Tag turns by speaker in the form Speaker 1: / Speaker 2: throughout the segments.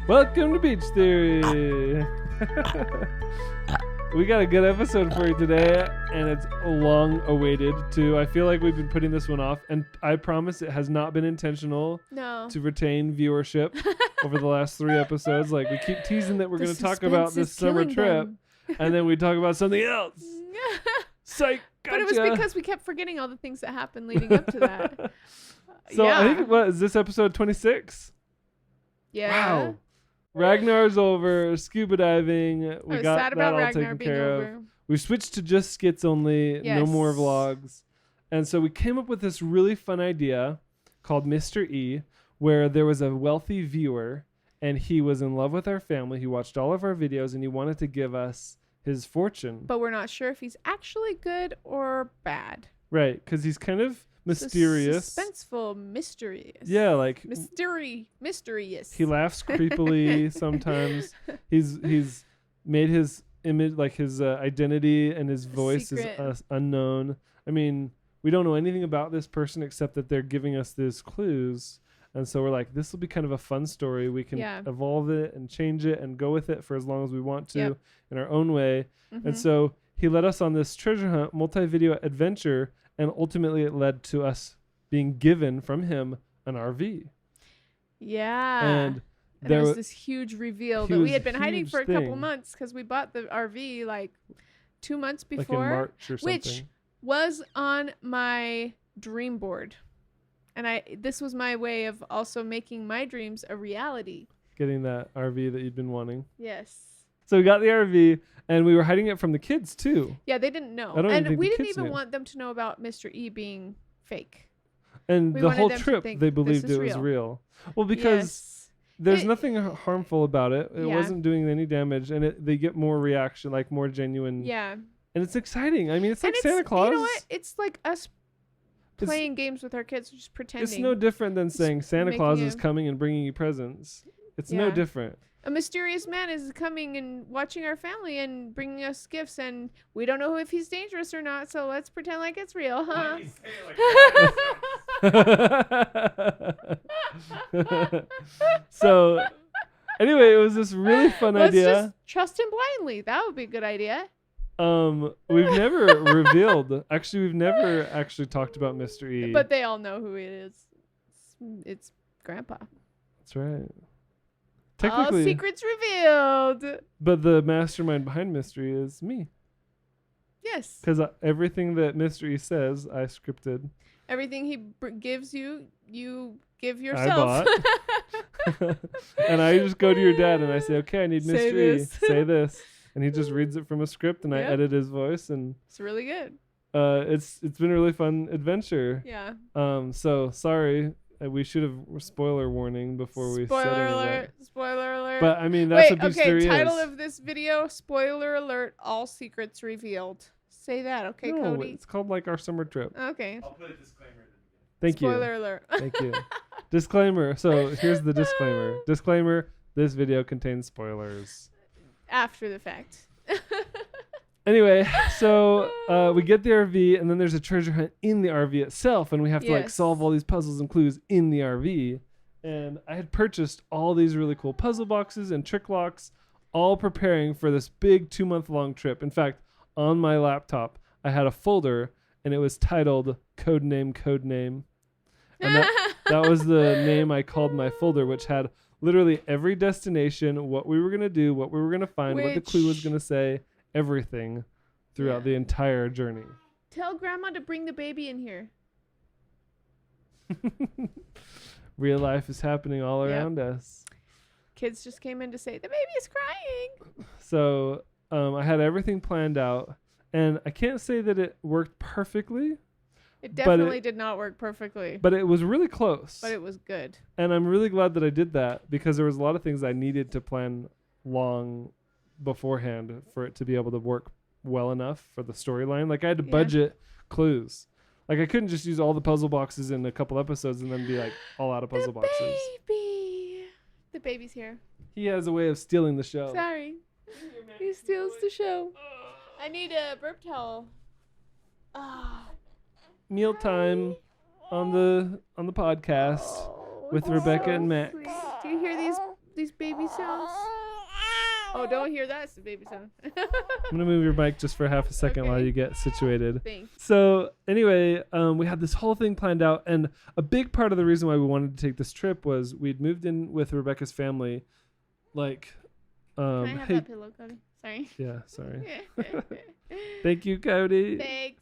Speaker 1: Welcome to Beach Theory. We got a good episode for you today, and it's long awaited too. I feel like we've been putting this one off, and I promise it has not been intentional to retain viewership over the last 3 episodes. Like, we keep teasing that we're going to talk about this summer trip, and then we talk about something else. Psych, gotcha.
Speaker 2: But it was because we kept forgetting all the things that happened leading up to that.
Speaker 1: So yeah. I think, what is this, episode 26?
Speaker 2: Yeah.
Speaker 1: Wow. Ragnar's over. Scuba diving. We got
Speaker 2: sad
Speaker 1: that
Speaker 2: about
Speaker 1: all
Speaker 2: Ragnar
Speaker 1: taken
Speaker 2: being
Speaker 1: care
Speaker 2: over.
Speaker 1: of. We switched to just skits only.
Speaker 2: Yes.
Speaker 1: No more vlogs. And so we came up with this really fun idea called Mr. E, where there was a wealthy viewer, and he was in love with our family. He watched all of our videos, and he wanted to give us his fortune.
Speaker 2: But we're not sure if he's actually good or bad.
Speaker 1: Right, because he's kind of mysterious.
Speaker 2: Suspenseful, mysterious.
Speaker 1: Yeah, like
Speaker 2: mysterious.
Speaker 1: He laughs creepily sometimes. He's made his image, like his identity and his voice is unknown. I mean, we don't know anything about this person except that they're giving us these clues. And so we're like, this will be kind of a fun story. We can evolve it and change it and go with it for as long as we want to in our own way. Mm-hmm. And so he led us on this treasure hunt, multi-video adventure, and ultimately it led to us being given from him an RV.
Speaker 2: Yeah.
Speaker 1: And
Speaker 2: there was this huge reveal that we had been hiding for a couple months because we bought the RV like 2 months before.
Speaker 1: Like in March or something.
Speaker 2: Which was on my dream board. And this was my way of also making my dreams a reality.
Speaker 1: Getting that RV that you'd been wanting.
Speaker 2: Yes.
Speaker 1: So we got the RV, and we were hiding it from the kids, too.
Speaker 2: Yeah, they didn't know.
Speaker 1: And
Speaker 2: we didn't even want them to know about Mr. E being fake.
Speaker 1: And the whole trip, they believed it was real. Well, because there's nothing harmful about it. It wasn't doing any damage, and they get more reaction, like more genuine.
Speaker 2: Yeah.
Speaker 1: And it's exciting. I mean, it's like Santa Claus.
Speaker 2: You know what? It's like us playing games with our kids, just pretending.
Speaker 1: It's no different than saying Santa Claus is coming and bringing you presents. It's no different.
Speaker 2: A mysterious man is coming and watching our family and bringing us gifts, and we don't know if he's dangerous or not, so let's pretend like it's real, huh? So, anyway, it was this really fun idea. Let's just trust him blindly. That would be a good idea.
Speaker 1: We've never revealed. Actually, we've never actually talked about Mr. E.
Speaker 2: But they all know who it is. It's Grandpa.
Speaker 1: That's right.
Speaker 2: Technically, all secrets revealed.
Speaker 1: But the mastermind behind Mystery is me.
Speaker 2: Yes.
Speaker 1: Because everything that Mystery says, I scripted.
Speaker 2: Everything he gives you, you give yourself.
Speaker 1: I bought. And I just go to your dad and I say, okay, I need Mystery. Say this. And he just reads it from a script, and I edit his voice. And
Speaker 2: it's really good.
Speaker 1: It's been a really fun adventure.
Speaker 2: Yeah.
Speaker 1: So sorry. We should have spoiler warning before we said anything.
Speaker 2: Spoiler alert.
Speaker 1: But I mean, that's what Beach Theory is.
Speaker 2: Title of this video, spoiler alert, all secrets revealed. Say that, okay,
Speaker 1: no,
Speaker 2: Cody?
Speaker 1: It's called like our summer trip.
Speaker 2: Okay.
Speaker 3: I'll put a disclaimer at the beginning.
Speaker 1: Thank you.
Speaker 2: Spoiler alert.
Speaker 1: Thank you. Disclaimer. So here's the disclaimer. Disclaimer, this video contains spoilers.
Speaker 2: After the fact.
Speaker 1: Anyway, so we get the RV, and then there's a treasure hunt in the RV itself, and we have to like solve all these puzzles and clues in the RV. And I had purchased all these really cool puzzle boxes and trick locks, all preparing for this big 2-month-long trip. In fact, on my laptop, I had a folder, and it was titled Codename. And that was the name I called my folder, which had literally every destination, what we were going to do, what we were going to find, what the clue was going to say. Everything throughout the entire journey.
Speaker 2: Tell Grandma to bring the baby in here.
Speaker 1: Real life is happening all around us.
Speaker 2: Kids just came in to say, the baby is crying.
Speaker 1: So I had everything planned out, and I can't say that it worked perfectly.
Speaker 2: It definitely did not work perfectly.
Speaker 1: But it was really close.
Speaker 2: But it was good.
Speaker 1: And I'm really glad that I did that, because there was a lot of things I needed to plan long beforehand for it to be able to work well enough for the storyline. Like I had to budget clues. Like I couldn't just use all the puzzle boxes in a couple episodes and then be like all out of puzzle boxes.
Speaker 2: The baby's here.
Speaker 1: He has a way of stealing the show.
Speaker 2: Sorry. He steals the show. I need a burp towel.
Speaker 1: Mealtime on the podcast with Rebecca and Max.
Speaker 2: Sweet. Do you hear these these baby sounds. Oh, don't hear that. It's a baby sound.
Speaker 1: I'm going to move your mic just for half a second
Speaker 2: Okay.
Speaker 1: while you get situated.
Speaker 2: Thanks.
Speaker 1: So anyway, we had this whole thing planned out. And a big part of the reason why we wanted to take this trip was we'd moved in with Rebecca's family. Like,
Speaker 2: Can I have that pillow, Cody? Sorry.
Speaker 1: Yeah, sorry. Thank you, Cody.
Speaker 2: Thanks.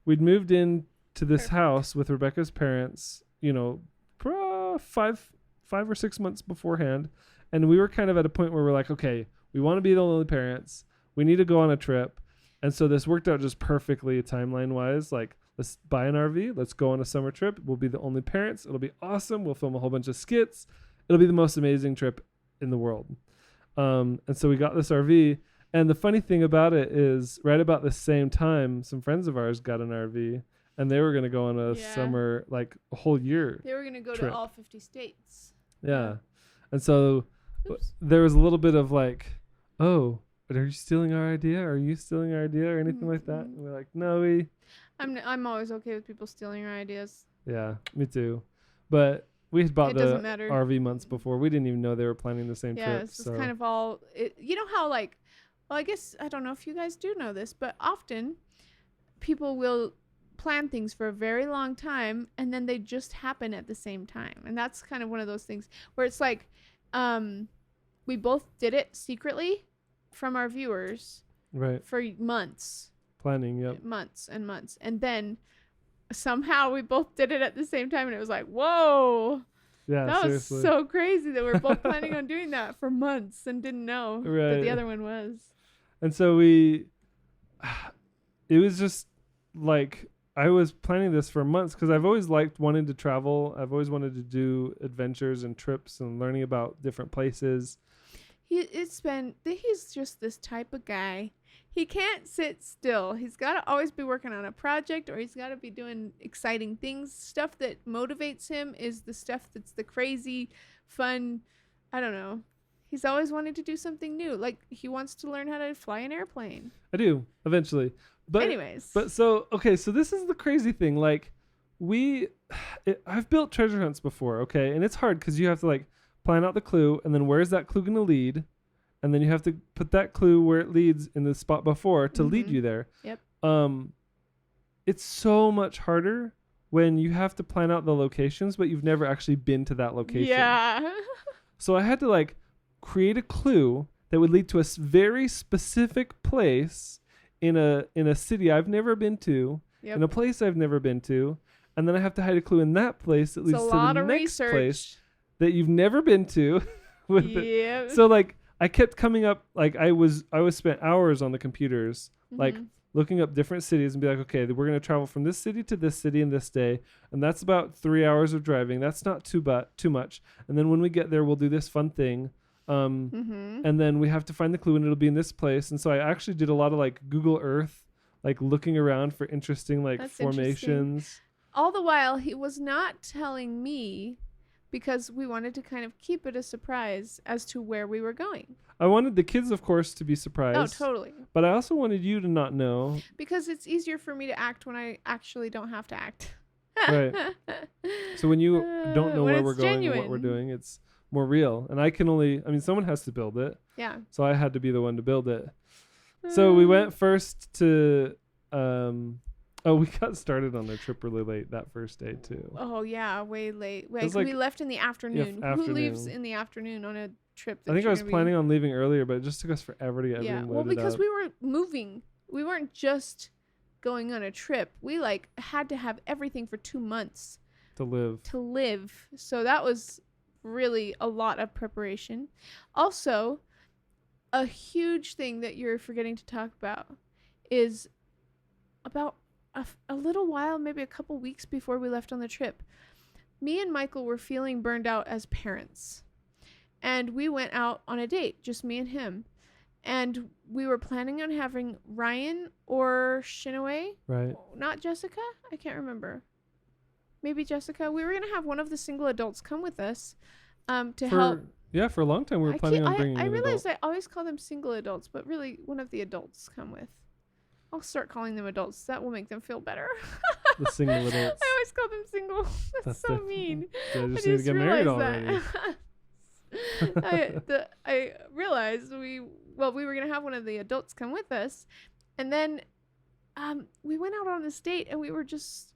Speaker 1: We'd moved in to this house with Rebecca's parents, you know, 5 or 6 months beforehand. And we were kind of at a point where we're like, okay, we want to be the only parents. We need to go on a trip. And so this worked out just perfectly timeline wise. Like, let's buy an RV. Let's go on a summer trip. We'll be the only parents. It'll be awesome. We'll film a whole bunch of skits. It'll be the most amazing trip in the world. And so we got this RV. And the funny thing about it is right about the same time, some friends of ours got an RV. And they were going to go on a summer, like a whole year.
Speaker 2: They were going to go
Speaker 1: trip.
Speaker 2: to all 50 states.
Speaker 1: Yeah. And so there was a little bit of like, oh, but are you stealing our idea? Are you stealing our idea or anything like that? And we're like, no,
Speaker 2: I'm always okay with people stealing our ideas.
Speaker 1: Yeah, me too. But we had bought the
Speaker 2: matter.
Speaker 1: RV months before. We didn't even know they were planning the same
Speaker 2: Yeah,
Speaker 1: trip.
Speaker 2: it's just kind of all, you know how like, well, I guess, I don't know if you guys do know this, but often people will plan things for a very long time and then they just happen at the same time. And that's kind of one of those things where it's like, we both did it secretly from our viewers for months.
Speaker 1: Planning, yep.
Speaker 2: Months and months. And then somehow we both did it at the same time and it was like, whoa.
Speaker 1: Yeah,
Speaker 2: that
Speaker 1: seriously.
Speaker 2: was so crazy that we're both planning on doing that for months and didn't know that the other one was.
Speaker 1: And so it was just like, I was planning this for months because I've always liked wanting to travel. I've always wanted to do adventures and trips and learning about different places.
Speaker 2: He's just this type of guy. He can't sit still. He's got to always be working on a project or he's got to be doing exciting things. Stuff that motivates him is the stuff that's the crazy, fun, I don't know. He's always wanted to do something new. Like he wants to learn how to fly an airplane.
Speaker 1: I do, eventually. But anyways. But so this is the crazy thing. Like I've built treasure hunts before, okay? And it's hard because you have to like plan out the clue and then where's that clue going to lead? And then you have to put that clue where it leads in the spot before to lead you there.
Speaker 2: Yep.
Speaker 1: It's so much harder when you have to plan out the locations, but you've never actually been to that location.
Speaker 2: Yeah.
Speaker 1: So I had to like create a clue that would lead to a very specific place in a city I've never been to, in a place I've never been to, and then I have to hide a clue in that place that leads to the next place that you've never been to. So like I kept coming up, like I was spent hours on the computers, like looking up different cities and be like, okay, we're going to travel from this city to this city in this day. And that's about 3 hours of driving. That's not too much. And then when we get there, we'll do this fun thing. And then we have to find the clue and it'll be in this place. And so I actually did a lot of like Google Earth, like looking around for interesting like formations.
Speaker 2: All the while he was not telling me because we wanted to kind of keep it a surprise as to where we were going.
Speaker 1: I wanted the kids, of course, to be surprised.
Speaker 2: Oh, totally.
Speaker 1: But I also wanted you to not know.
Speaker 2: Because it's easier for me to act when I actually don't have to act.
Speaker 1: Right. So when you don't know where we're going and what we're doing, it's more real. And someone has to build it.
Speaker 2: Yeah.
Speaker 1: So I had to be the one to build it. So we went first to... we got started on the trip really late that first day too.
Speaker 2: Oh yeah, way late. Like, we left in the afternoon. Who leaves in the afternoon on a trip?
Speaker 1: I think I was planning on leaving earlier, but it just took us forever to get everything loaded
Speaker 2: well, because
Speaker 1: up.
Speaker 2: we were moving. We weren't just going on a trip. We like had to have everything for 2 months
Speaker 1: to live. So that was really a lot of preparation. Also, a huge thing that you're forgetting to talk about is about a little while, maybe a couple weeks before we left on the trip, me and Michael were feeling burned out as parents. And we went out on a date, just me and him. And we were planning on having Ryan or Shinaway. Right.
Speaker 2: Not Jessica? I can't remember. Maybe Jessica. We were going to have one of the single adults come with us to help.
Speaker 1: Yeah, for a long time we were planning on bringing
Speaker 2: I realized I always call them single adults, but really one of the adults come with. I'll start calling them adults. That will make them feel better.
Speaker 1: The single adults.
Speaker 2: I always call them single. That's so mean.
Speaker 1: They just need to get married already.
Speaker 2: I realized we were gonna have one of the adults come with us, and then we went out on this date, and we were just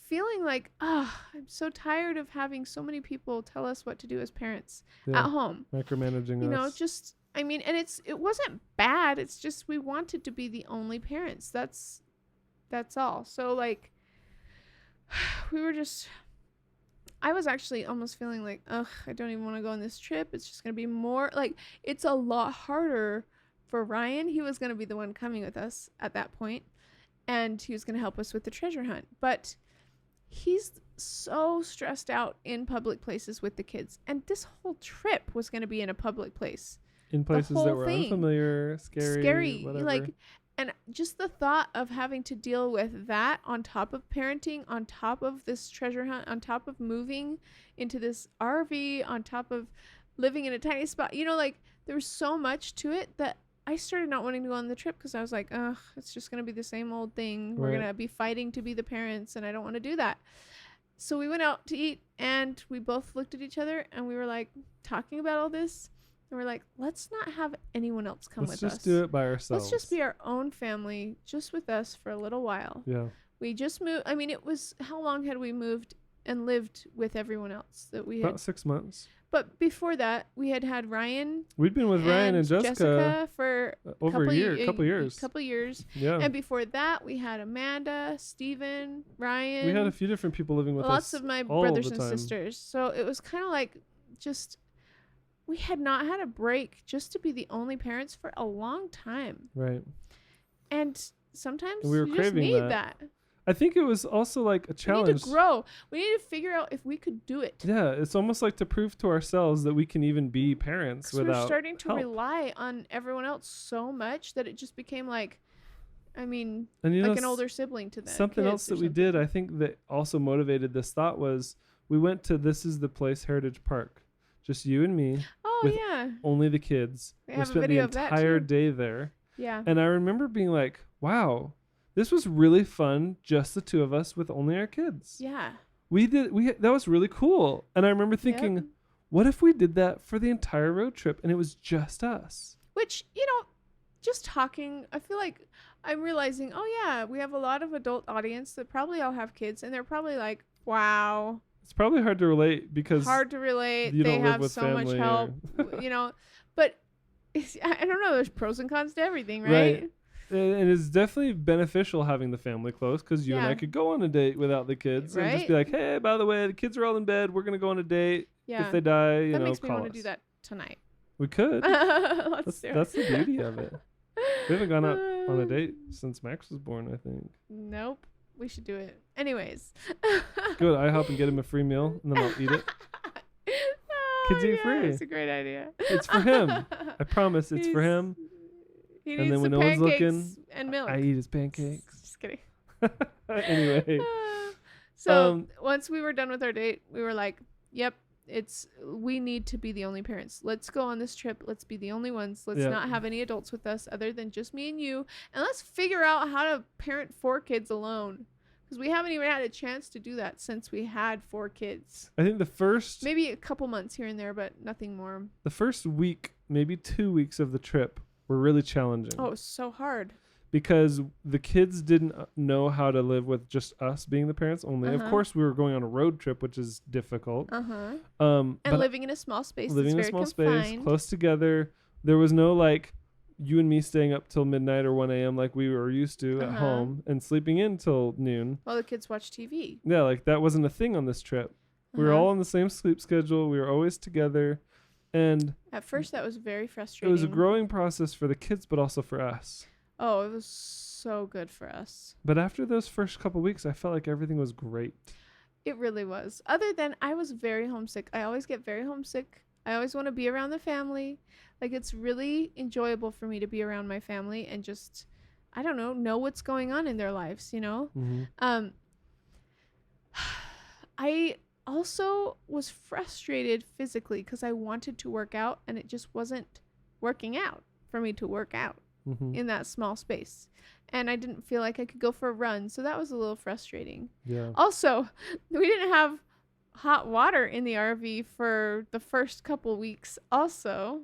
Speaker 2: feeling like, I'm so tired of having so many people tell us what to do as parents at home,
Speaker 1: micromanaging
Speaker 2: you know,
Speaker 1: us.
Speaker 2: just, I mean, and it wasn't bad. It's just we wanted to be the only parents. That's all. So like, I was actually almost feeling like, I don't even want to go on this trip. It's just going to be more like, it's a lot harder for Ryan. He was going to be the one coming with us at that point, and he was going to help us with the treasure hunt. But he's so stressed out in public places with the kids. And this whole trip was going to be in a public place.
Speaker 1: In places that were unfamiliar, scary, whatever.
Speaker 2: Like, and just the thought of having to deal with that on top of parenting, on top of this treasure hunt, on top of moving into this RV, on top of living in a tiny spot, you know, like there was so much to it that I started not wanting to go on the trip because I was like, it's just going to be the same old thing. We're going to be fighting to be the parents, and I don't want to do that. So we went out to eat, and we both looked at each other, and we were like talking about all this. And we're like, let's not have anyone else come with us.
Speaker 1: Let's just do it by ourselves.
Speaker 2: Let's just be our own family, just with us for a little while.
Speaker 1: Yeah.
Speaker 2: We just moved. I mean, it was, how long had we moved and lived with everyone else that we had?
Speaker 1: About 6 months.
Speaker 2: But before that, we had Ryan.
Speaker 1: We'd been with Ryan and Jessica
Speaker 2: for
Speaker 1: over a couple years.
Speaker 2: Yeah. And before that, we had Amanda, Steven, Ryan.
Speaker 1: We had a few different people living with us.
Speaker 2: Lots of my brothers and sisters. So it was kind of like just, we had not had a break just to be the only parents for a long time.
Speaker 1: Right.
Speaker 2: And sometimes
Speaker 1: we were
Speaker 2: you
Speaker 1: craving
Speaker 2: just need that.
Speaker 1: I think it was also like a challenge.
Speaker 2: We need to grow. We need to figure out if we could do it.
Speaker 1: Yeah, it's almost like to prove to ourselves that we can even be parents without
Speaker 2: we're starting to
Speaker 1: help.
Speaker 2: Rely on everyone else so much that it just became like, I mean,
Speaker 1: and
Speaker 2: like an older sibling to them.
Speaker 1: Something else that we did, I think, that also motivated this thought was we went to This Is the Place Heritage Park. Just you and me.
Speaker 2: Oh,
Speaker 1: with
Speaker 2: yeah.
Speaker 1: Only the kids. We spent the entire day there.
Speaker 2: Yeah.
Speaker 1: And I remember being like, wow, this was really fun, just the two of us with only our kids.
Speaker 2: Yeah.
Speaker 1: That was really cool. And I remember thinking, what if we did that for the entire road trip and it was just us?
Speaker 2: Which, you know, just talking, I feel like I'm realizing, oh yeah, we have a lot of adult audience that probably all have kids, and they're probably like, wow.
Speaker 1: It's probably hard to relate because
Speaker 2: they have so much help, you know, but I don't know. There's pros and cons to everything, right?
Speaker 1: And it's definitely beneficial having the family close because you and I could go on a date without the kids and just be like, hey, by the way, the kids are all in bed. We're going to go on a date.
Speaker 2: Yeah.
Speaker 1: If they die, you know,
Speaker 2: that makes me
Speaker 1: want
Speaker 2: to do that tonight.
Speaker 1: We could. That's the beauty of it. We haven't gone out on a date since Max was born, I think.
Speaker 2: Nope. We should do it. Anyways.
Speaker 1: Go to IHOP and get him a free meal, and then I'll eat it. Kids eat free.
Speaker 2: It's a great idea.
Speaker 1: It's for him. I promise it's for him.
Speaker 2: He needs some pancakes and milk.
Speaker 1: I eat his pancakes.
Speaker 2: Just kidding.
Speaker 1: Anyway.
Speaker 2: So once we were done with our date, we were like, yep, we need to be the only parents. Let's go on this trip. Let's be the only ones. Let's not have any adults with us other than just me and you. And let's figure out how to parent 4 kids alone. Because we haven't even had a chance to do that since we had 4 kids.
Speaker 1: I think maybe
Speaker 2: a couple months here and there, but nothing more.
Speaker 1: The first week, maybe 2 weeks of the trip were really challenging.
Speaker 2: Oh, it was so hard.
Speaker 1: Because the kids didn't know how to live with just us being the parents only. Of course, we were going on a road trip, which is difficult.
Speaker 2: And living in a small space.
Speaker 1: Living in a small space, close together. There was no like you and me staying up till midnight or 1 a.m. like we were used to at home and sleeping in till noon.
Speaker 2: While the kids watch TV.
Speaker 1: Yeah, like that wasn't a thing on this trip. We were all on the same sleep schedule. We were always together. And
Speaker 2: at first, that was very frustrating.
Speaker 1: It was a growing process for the kids, but also for us.
Speaker 2: Oh, it was so good for us.
Speaker 1: But after those first couple weeks, I felt like everything was great.
Speaker 2: It really was. Other than I was very homesick. I always get very homesick. I always want to be around the family. Like, it's really enjoyable for me to be around my family and just, I don't know what's going on in their lives, you know?
Speaker 1: Mm-hmm.
Speaker 2: I also was frustrated physically because I wanted to work out and it just wasn't working out for me to work out. Mm-hmm. In that small space, and I didn't feel like I could go for a run, so that was a little frustrating.
Speaker 1: Yeah.
Speaker 2: Also, we didn't have hot water in the RV for the first couple weeks also.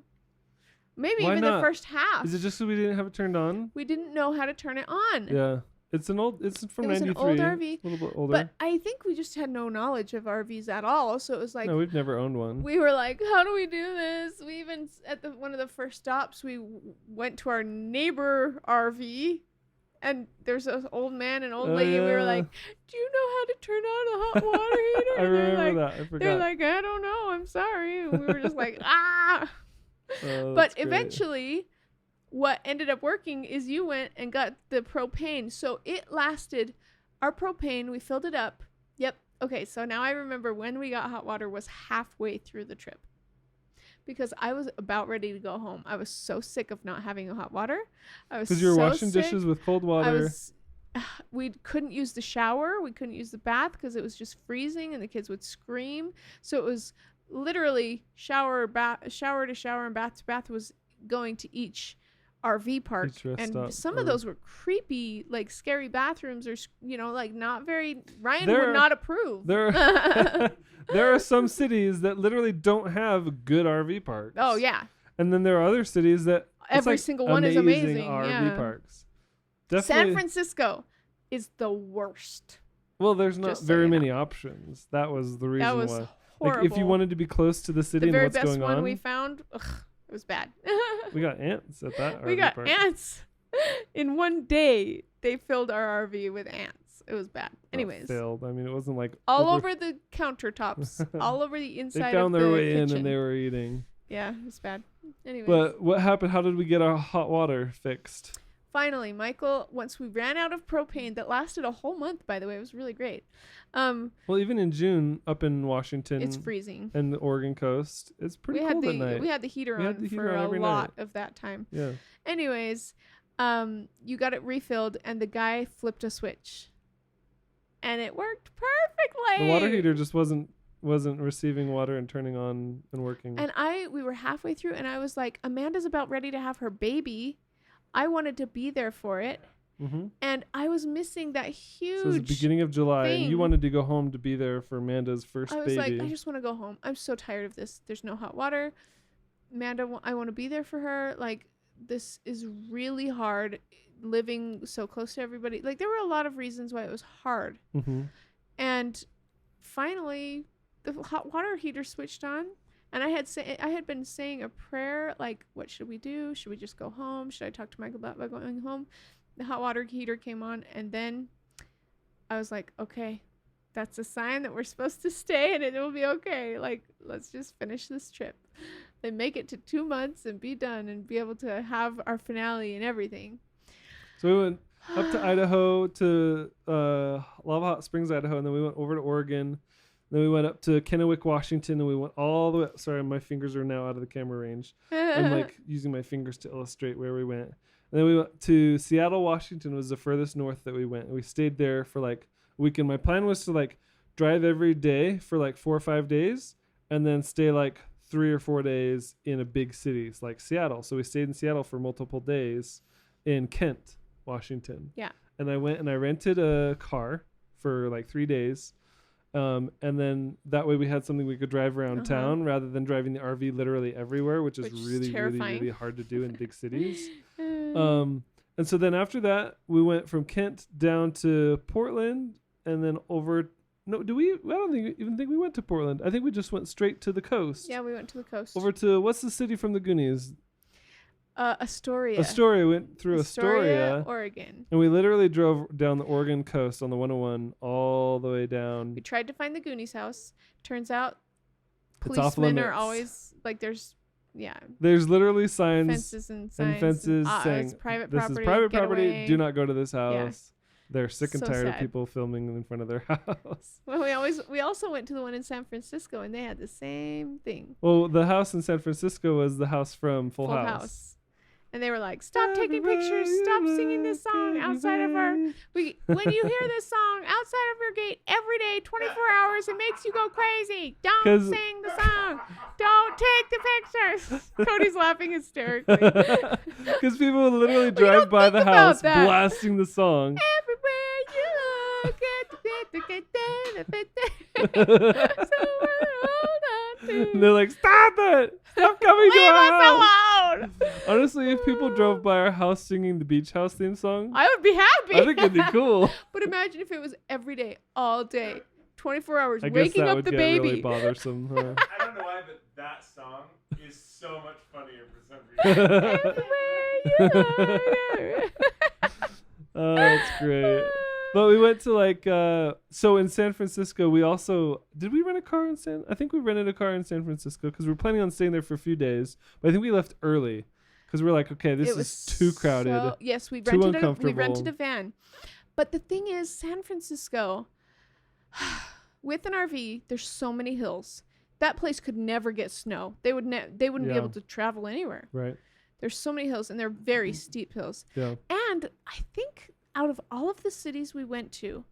Speaker 2: Maybe
Speaker 1: Why
Speaker 2: even
Speaker 1: not?
Speaker 2: the first half.
Speaker 1: Is it just because we didn't have it turned on?
Speaker 2: We didn't know how to turn it on.
Speaker 1: Yeah. It's from
Speaker 2: It
Speaker 1: 93.
Speaker 2: was an old RV.
Speaker 1: A little bit older.
Speaker 2: But I think we just had no knowledge of RVs at all. So it was like,
Speaker 1: no, we've never owned one.
Speaker 2: we were like, how do we do this? We even, at one of the first stops, we went to our neighbor RV. And there's an old man and old lady.
Speaker 1: Yeah.
Speaker 2: We were like, do you know how to turn on a hot water heater?
Speaker 1: I remember
Speaker 2: like,
Speaker 1: that. I forgot.
Speaker 2: They're like, I don't know. I'm sorry. And we were just like, ah.
Speaker 1: Oh,
Speaker 2: But
Speaker 1: that's great.
Speaker 2: eventually, what ended up working is you went and got the propane. So it lasted, our propane, we filled it up. Yep. Okay, so now I remember when we got hot water was halfway through the trip. Because I was about ready to go home. I was so sick of not having a hot water. I was
Speaker 1: Because you were
Speaker 2: so
Speaker 1: washing
Speaker 2: sick.
Speaker 1: dishes with cold water.
Speaker 2: We couldn't use the shower. We couldn't use the bath because it was just freezing and the kids would scream. So it was literally shower to shower and bath to bath was going to each RV park. And some of those were creepy, like scary bathrooms or, like not very, Ryan would not approve.
Speaker 1: There are some cities that literally don't have good RV parks.
Speaker 2: Oh, yeah.
Speaker 1: And then there are other cities that
Speaker 2: every single one is amazing.
Speaker 1: RV parks. Definitely.
Speaker 2: San Francisco is the worst.
Speaker 1: Well, there's not very many options. That was the reason
Speaker 2: that was
Speaker 1: why.
Speaker 2: Horrible.
Speaker 1: Like if you wanted to be close to the city and what's going on.
Speaker 2: The very best one we found, it was bad.
Speaker 1: We got ants at that RV park.
Speaker 2: We got ants. In one day, they filled our RV with ants. It was bad. Anyways.
Speaker 1: Filled. I mean, it wasn't like
Speaker 2: all over the countertops, all over the inside.
Speaker 1: They found
Speaker 2: of
Speaker 1: their
Speaker 2: the
Speaker 1: way
Speaker 2: kitchen.
Speaker 1: in and they were eating.
Speaker 2: Yeah, it was bad. Anyways.
Speaker 1: But what happened? How did we get our hot water fixed?
Speaker 2: Finally, Michael, once we ran out of propane, that lasted a whole month, by the way. It was really great.
Speaker 1: Well, even in June, up in Washington,
Speaker 2: it's freezing.
Speaker 1: And the Oregon coast, it's pretty cold at night.
Speaker 2: We had the heater on for a lot of that time.
Speaker 1: Yeah.
Speaker 2: Anyways, you got it refilled, and the guy flipped a switch, and it worked perfectly.
Speaker 1: The water heater just wasn't receiving water and turning on and working.
Speaker 2: And we were halfway through, and I was like, Amanda's about ready to have her baby. I wanted to be there for it.
Speaker 1: Mm-hmm.
Speaker 2: And I was missing that huge.
Speaker 1: So it was the beginning of July, and you wanted to go home to be there for Amanda's first baby.
Speaker 2: I was like, I just want to go home. I'm so tired of this. There's no hot water. Amanda, I want to be there for her. Like, this is really hard living so close to everybody. Like, there were a lot of reasons why it was hard.
Speaker 1: Mm-hmm.
Speaker 2: And finally, the hot water heater switched on. And I had been saying a prayer, like, what should we do? Should we just go home? Should I talk to Michael about going home? The hot water heater came on, and then I was like, okay, that's a sign that we're supposed to stay, and it will be okay. Like, let's just finish this trip. Then make it to 2 months and be done and be able to have our finale and everything.
Speaker 1: So we went up to Idaho, to Lava Hot Springs, Idaho, and then we went over to Oregon. Then we went up to Kennewick, Washington, and we went all the way. Sorry, my fingers are now out of the camera range. I'm like using my fingers to illustrate where we went. And then we went to Seattle, Washington was the furthest north that we went. We stayed there for like a week. And my plan was to like drive every day for like 4 or 5 days and then stay like 3 or 4 days in a big city like Seattle. So we stayed in Seattle for multiple days in Kent, Washington.
Speaker 2: Yeah.
Speaker 1: And I went and I rented a car for like 3 days. And then that way we had something we could drive around town rather than driving the RV literally everywhere, which is really, really, really hard to do in big cities. And so then after that, we went from Kent down to Portland and then over. No, I don't even think we went to Portland. I think we just went straight to the coast.
Speaker 2: Yeah, we went to the coast.
Speaker 1: Over to, what's the city from the Goonies?
Speaker 2: Astoria.
Speaker 1: We went through Astoria,
Speaker 2: Oregon.
Speaker 1: And we literally drove down the Oregon coast on the 101 all the way down.
Speaker 2: We tried to find the Goonies house. Turns out policemen are always like there's
Speaker 1: literally signs
Speaker 2: fences and signs
Speaker 1: fences saying
Speaker 2: it's private
Speaker 1: this
Speaker 2: property,
Speaker 1: is private property.
Speaker 2: Away.
Speaker 1: Do not go to this house.
Speaker 2: Yeah.
Speaker 1: They're sick and tired
Speaker 2: sad.
Speaker 1: of people filming in front of their house.
Speaker 2: Well, we also went to the one in San Francisco and they had the same thing.
Speaker 1: Well, the house in San Francisco was the house from Full House.
Speaker 2: And they were like, stop taking pictures, stop singing this song outside of when you hear this song outside of your gate every day, 24 hours, it makes you go crazy. Don't sing the song. Don't take the pictures. Cody's laughing hysterically.
Speaker 1: Because people would literally drive by the house blasting the song.
Speaker 2: Everywhere you look at
Speaker 1: And they're like, stop it! Stop coming to
Speaker 2: Leave
Speaker 1: our house!
Speaker 2: us alone!
Speaker 1: Honestly, if people drove by our house singing the Beach House theme song,
Speaker 2: I would be happy.
Speaker 1: I think it'd be cool.
Speaker 2: But imagine if it was every day, all day, 24 hours,
Speaker 1: I guess
Speaker 2: waking
Speaker 1: that
Speaker 2: up
Speaker 1: would
Speaker 2: the
Speaker 1: get
Speaker 2: baby.
Speaker 1: really bothersome. Huh?
Speaker 3: I don't know why, but that song is so much funnier for some reason.
Speaker 2: Everywhere you are.
Speaker 1: Oh, that's great. But we went to like so in San Francisco. We also did we rent a car in I think we rented a car in San Francisco because we were planning on staying there for a few days. But I think we left early because we're like, okay, this is too crowded.
Speaker 2: Yes, we
Speaker 1: too
Speaker 2: rented a van. But the thing is, San Francisco, with an RV, there's so many hills. That place could never get snow. They wouldn't be able to travel anywhere.
Speaker 1: Right.
Speaker 2: There's so many hills, and they're very steep hills.
Speaker 1: Yeah.
Speaker 2: And I think out of all of the cities we went to,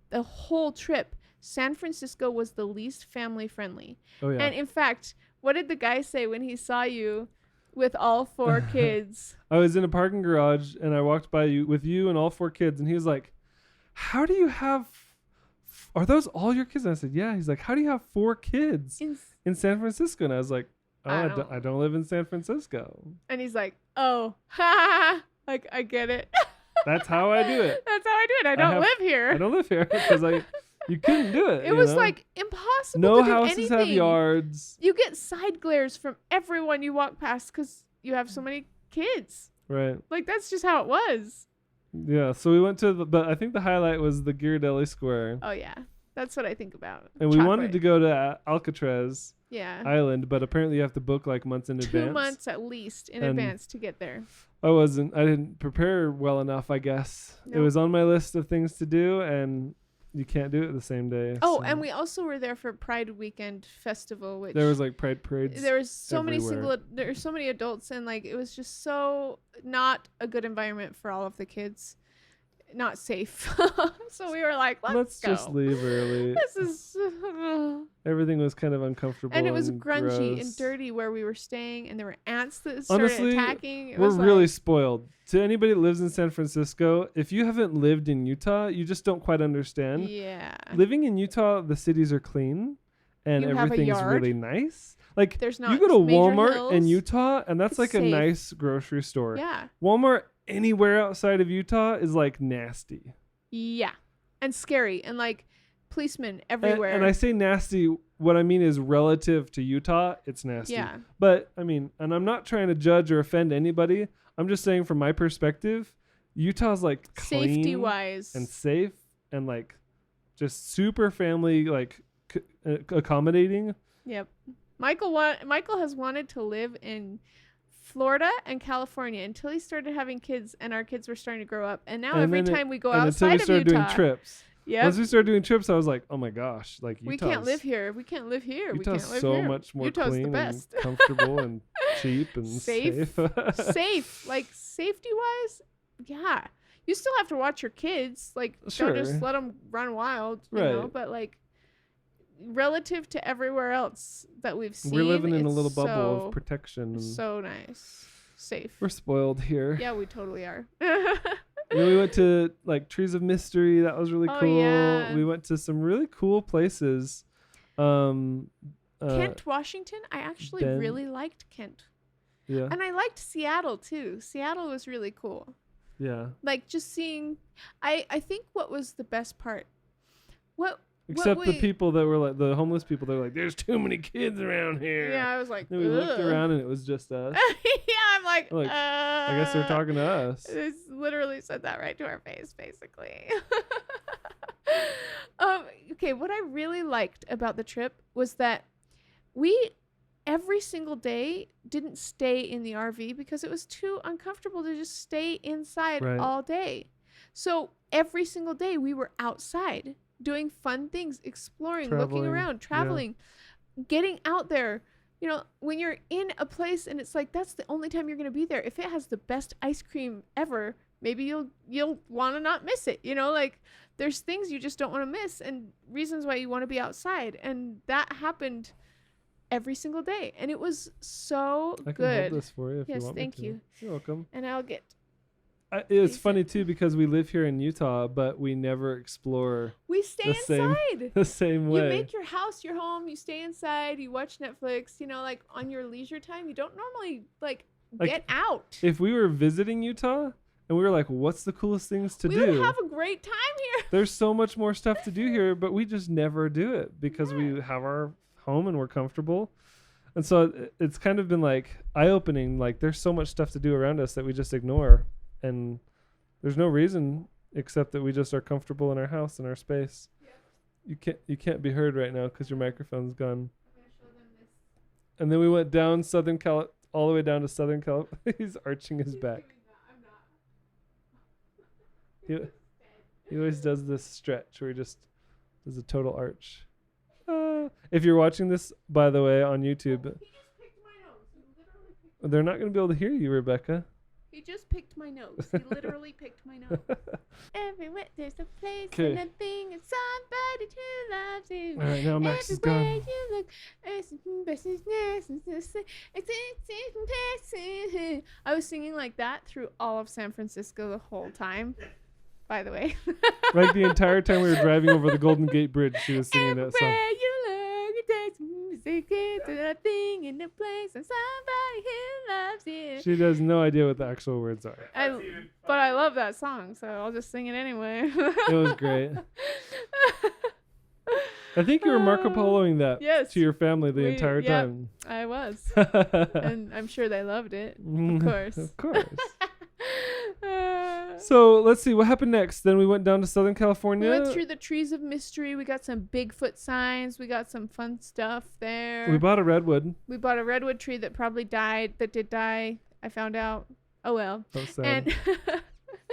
Speaker 2: the whole trip, San Francisco was the least family friendly.
Speaker 1: Oh yeah.
Speaker 2: And in fact, what did the guy say when he saw you with all 4 kids?
Speaker 1: I was in a parking garage and I walked by you with you and all 4 kids, and he was like, "How do you have? Are those all your kids?" And I said, "Yeah." He's like, "How do you have 4 kids in San Francisco?" And I was like, "Oh, I don't live in San Francisco."
Speaker 2: And he's like, "Oh, ha, like I get it."
Speaker 1: That's how I do it.
Speaker 2: That's how I do it. I don't live here.
Speaker 1: I don't live here because you couldn't do it.
Speaker 2: It was like impossible.
Speaker 1: No
Speaker 2: to do
Speaker 1: houses
Speaker 2: anything.
Speaker 1: have yards.
Speaker 2: You get side glares from everyone you walk past because you have so many kids.
Speaker 1: Right.
Speaker 2: Like that's just how it was.
Speaker 1: Yeah. So we went to but I think the highlight was the Ghirardelli Square.
Speaker 2: Oh yeah, that's what I think about.
Speaker 1: And we wanted to go to Alcatraz Island, but apparently you have to book like months in advance.
Speaker 2: 2 months at least in advance to get there.
Speaker 1: I didn't prepare well enough, I guess.
Speaker 2: Nope.
Speaker 1: It was on my list of things to do, and you can't do it the same day.
Speaker 2: Oh,
Speaker 1: so.
Speaker 2: and we also were there for Pride Weekend Festival, which
Speaker 1: there was like Pride parades.
Speaker 2: There was so
Speaker 1: everywhere.
Speaker 2: there were so many adults, and like it was just so not a good environment for all of the kids. Not safe. So we were like, let's go.
Speaker 1: Just leave early.
Speaker 2: This is
Speaker 1: Everything was kind of uncomfortable.
Speaker 2: and it was grungy
Speaker 1: gross.
Speaker 2: and dirty where we were staying, and there were ants that started attacking.
Speaker 1: We're really spoiled. To anybody that lives in San Francisco, if you haven't lived in Utah, you just don't quite understand.
Speaker 2: Yeah.
Speaker 1: Living in Utah, the cities are clean and everything's really nice. Like
Speaker 2: There's not
Speaker 1: you go to
Speaker 2: major
Speaker 1: Walmart
Speaker 2: hills.
Speaker 1: in Utah and that's
Speaker 2: It's
Speaker 1: like
Speaker 2: safe.
Speaker 1: a nice grocery store.
Speaker 2: Yeah.
Speaker 1: Walmart anywhere outside of Utah is like nasty.
Speaker 2: Yeah. And scary, and like policemen everywhere.
Speaker 1: And I say nasty, what I mean is relative to Utah, it's nasty.
Speaker 2: Yeah.
Speaker 1: But I mean, and I'm not trying to judge or offend anybody. I'm just saying from my perspective, Utah's like clean
Speaker 2: safety wise
Speaker 1: and safe and like just super family like accommodating.
Speaker 2: Yep. Michael has wanted to live in Florida and California until he started having kids, and our kids were starting to grow up. And now every time we go outside
Speaker 1: until we started doing trips.
Speaker 2: Yeah.
Speaker 1: Once we started doing trips, I was like, oh my gosh, like
Speaker 2: we can't live here. We can't live here.
Speaker 1: Utah's
Speaker 2: we can't live
Speaker 1: so
Speaker 2: here.
Speaker 1: much more
Speaker 2: Utah's
Speaker 1: clean
Speaker 2: the best.
Speaker 1: and comfortable and cheap and safe.
Speaker 2: Safe. Like safety wise, yeah. You still have to watch your kids. Like
Speaker 1: Sure.
Speaker 2: don't just let them run wild, you
Speaker 1: Right.
Speaker 2: know. But like relative to everywhere else that we've seen,
Speaker 1: We're living in a
Speaker 2: it's
Speaker 1: little bubble of protection. And
Speaker 2: so nice, safe.
Speaker 1: we're spoiled here.
Speaker 2: Yeah, we totally are.
Speaker 1: And we went to like Trees of Mystery. That was really
Speaker 2: Oh,
Speaker 1: cool.
Speaker 2: yeah.
Speaker 1: We went to some really cool places.
Speaker 2: Kent, Washington. I actually
Speaker 1: Bend.
Speaker 2: really liked Kent.
Speaker 1: Yeah.
Speaker 2: And I liked Seattle too. Seattle was really cool.
Speaker 1: Yeah.
Speaker 2: Like just seeing, I think what was the best part,
Speaker 1: Except the people that were like the homeless people. They're like, "There's too many kids around here."
Speaker 2: Yeah, I was like,
Speaker 1: And we looked
Speaker 2: "Ugh."
Speaker 1: around and it was just us.
Speaker 2: Yeah, I'm like,
Speaker 1: I guess they're talking to us.
Speaker 2: They literally said that right to our face, basically. Okay, what I really liked about the trip was that we every single day didn't stay in the RV because it was too uncomfortable to just stay inside all day. So every single day we were outside doing fun things, exploring, looking around, traveling, getting out there. You know, when you're in a place and it's like that's the only time you're going to be there. If it has the best ice cream ever, maybe you'll want to not miss it. You know, like there's things you just don't want to miss and reasons why you want to be outside. And that happened every single day. And it was so
Speaker 1: I can
Speaker 2: good.
Speaker 1: hold this for you if you
Speaker 2: Yes,
Speaker 1: want
Speaker 2: thank
Speaker 1: me to.
Speaker 2: you.
Speaker 1: You're welcome.
Speaker 2: And I'll get
Speaker 1: It's funny too because we live here in Utah, but we never explore
Speaker 2: We stay inside.
Speaker 1: the same way.
Speaker 2: You make your house your home. You stay inside. You watch Netflix. You know, like on your leisure time. You don't normally like get out.
Speaker 1: If we were visiting Utah and we were like, what's the coolest things to do?
Speaker 2: We would have a great time here.
Speaker 1: There's so much more stuff to do here, but we just never do it because we have our home and we're comfortable. And so it's kind of been like eye-opening. Like there's so much stuff to do around us that we just ignore. And there's no reason except that we just are comfortable in our house and our space. Yeah. You can't be heard right now because your microphone's gone.
Speaker 2: I'm gonna show them this.
Speaker 1: And then we went down all the way down to Southern California. He's arching his back.
Speaker 2: I'm not.
Speaker 1: He always does this stretch where he just does a total arch. If you're watching this, by the way, on YouTube,
Speaker 2: He just picked my nose. He literally picked
Speaker 1: they're not going to be able to hear you, Rebecca.
Speaker 2: He just picked my nose. He literally picked my nose. Everywhere there's a place
Speaker 1: 'Kay.
Speaker 2: and a thing and somebody who loves you.
Speaker 1: All right, now Max is
Speaker 2: Everywhere
Speaker 1: gone.
Speaker 2: you look, I was singing like that through all of San Francisco the whole time. By the way,
Speaker 1: Like the entire time we were driving over the Golden Gate Bridge, she was singing that song.
Speaker 2: everywhere you look, there's music and a thing in a place and somebody who loves you.
Speaker 1: She has no idea what the actual words are.
Speaker 2: But I love that song, so I'll just sing it anyway.
Speaker 1: It was great. I think you were Marco Poloing that
Speaker 2: Yes.
Speaker 1: to your family the entire
Speaker 2: yeah,
Speaker 1: time.
Speaker 2: I was. And I'm sure they loved it, of course.
Speaker 1: Of course. So let's see what happened next. Then we went down to Southern California.
Speaker 2: We went through the trees of mystery. We got some Bigfoot signs. We got some fun stuff there.
Speaker 1: We bought a redwood.
Speaker 2: We bought a redwood tree that probably died. That did die. I found out. Oh well.
Speaker 1: That was sad.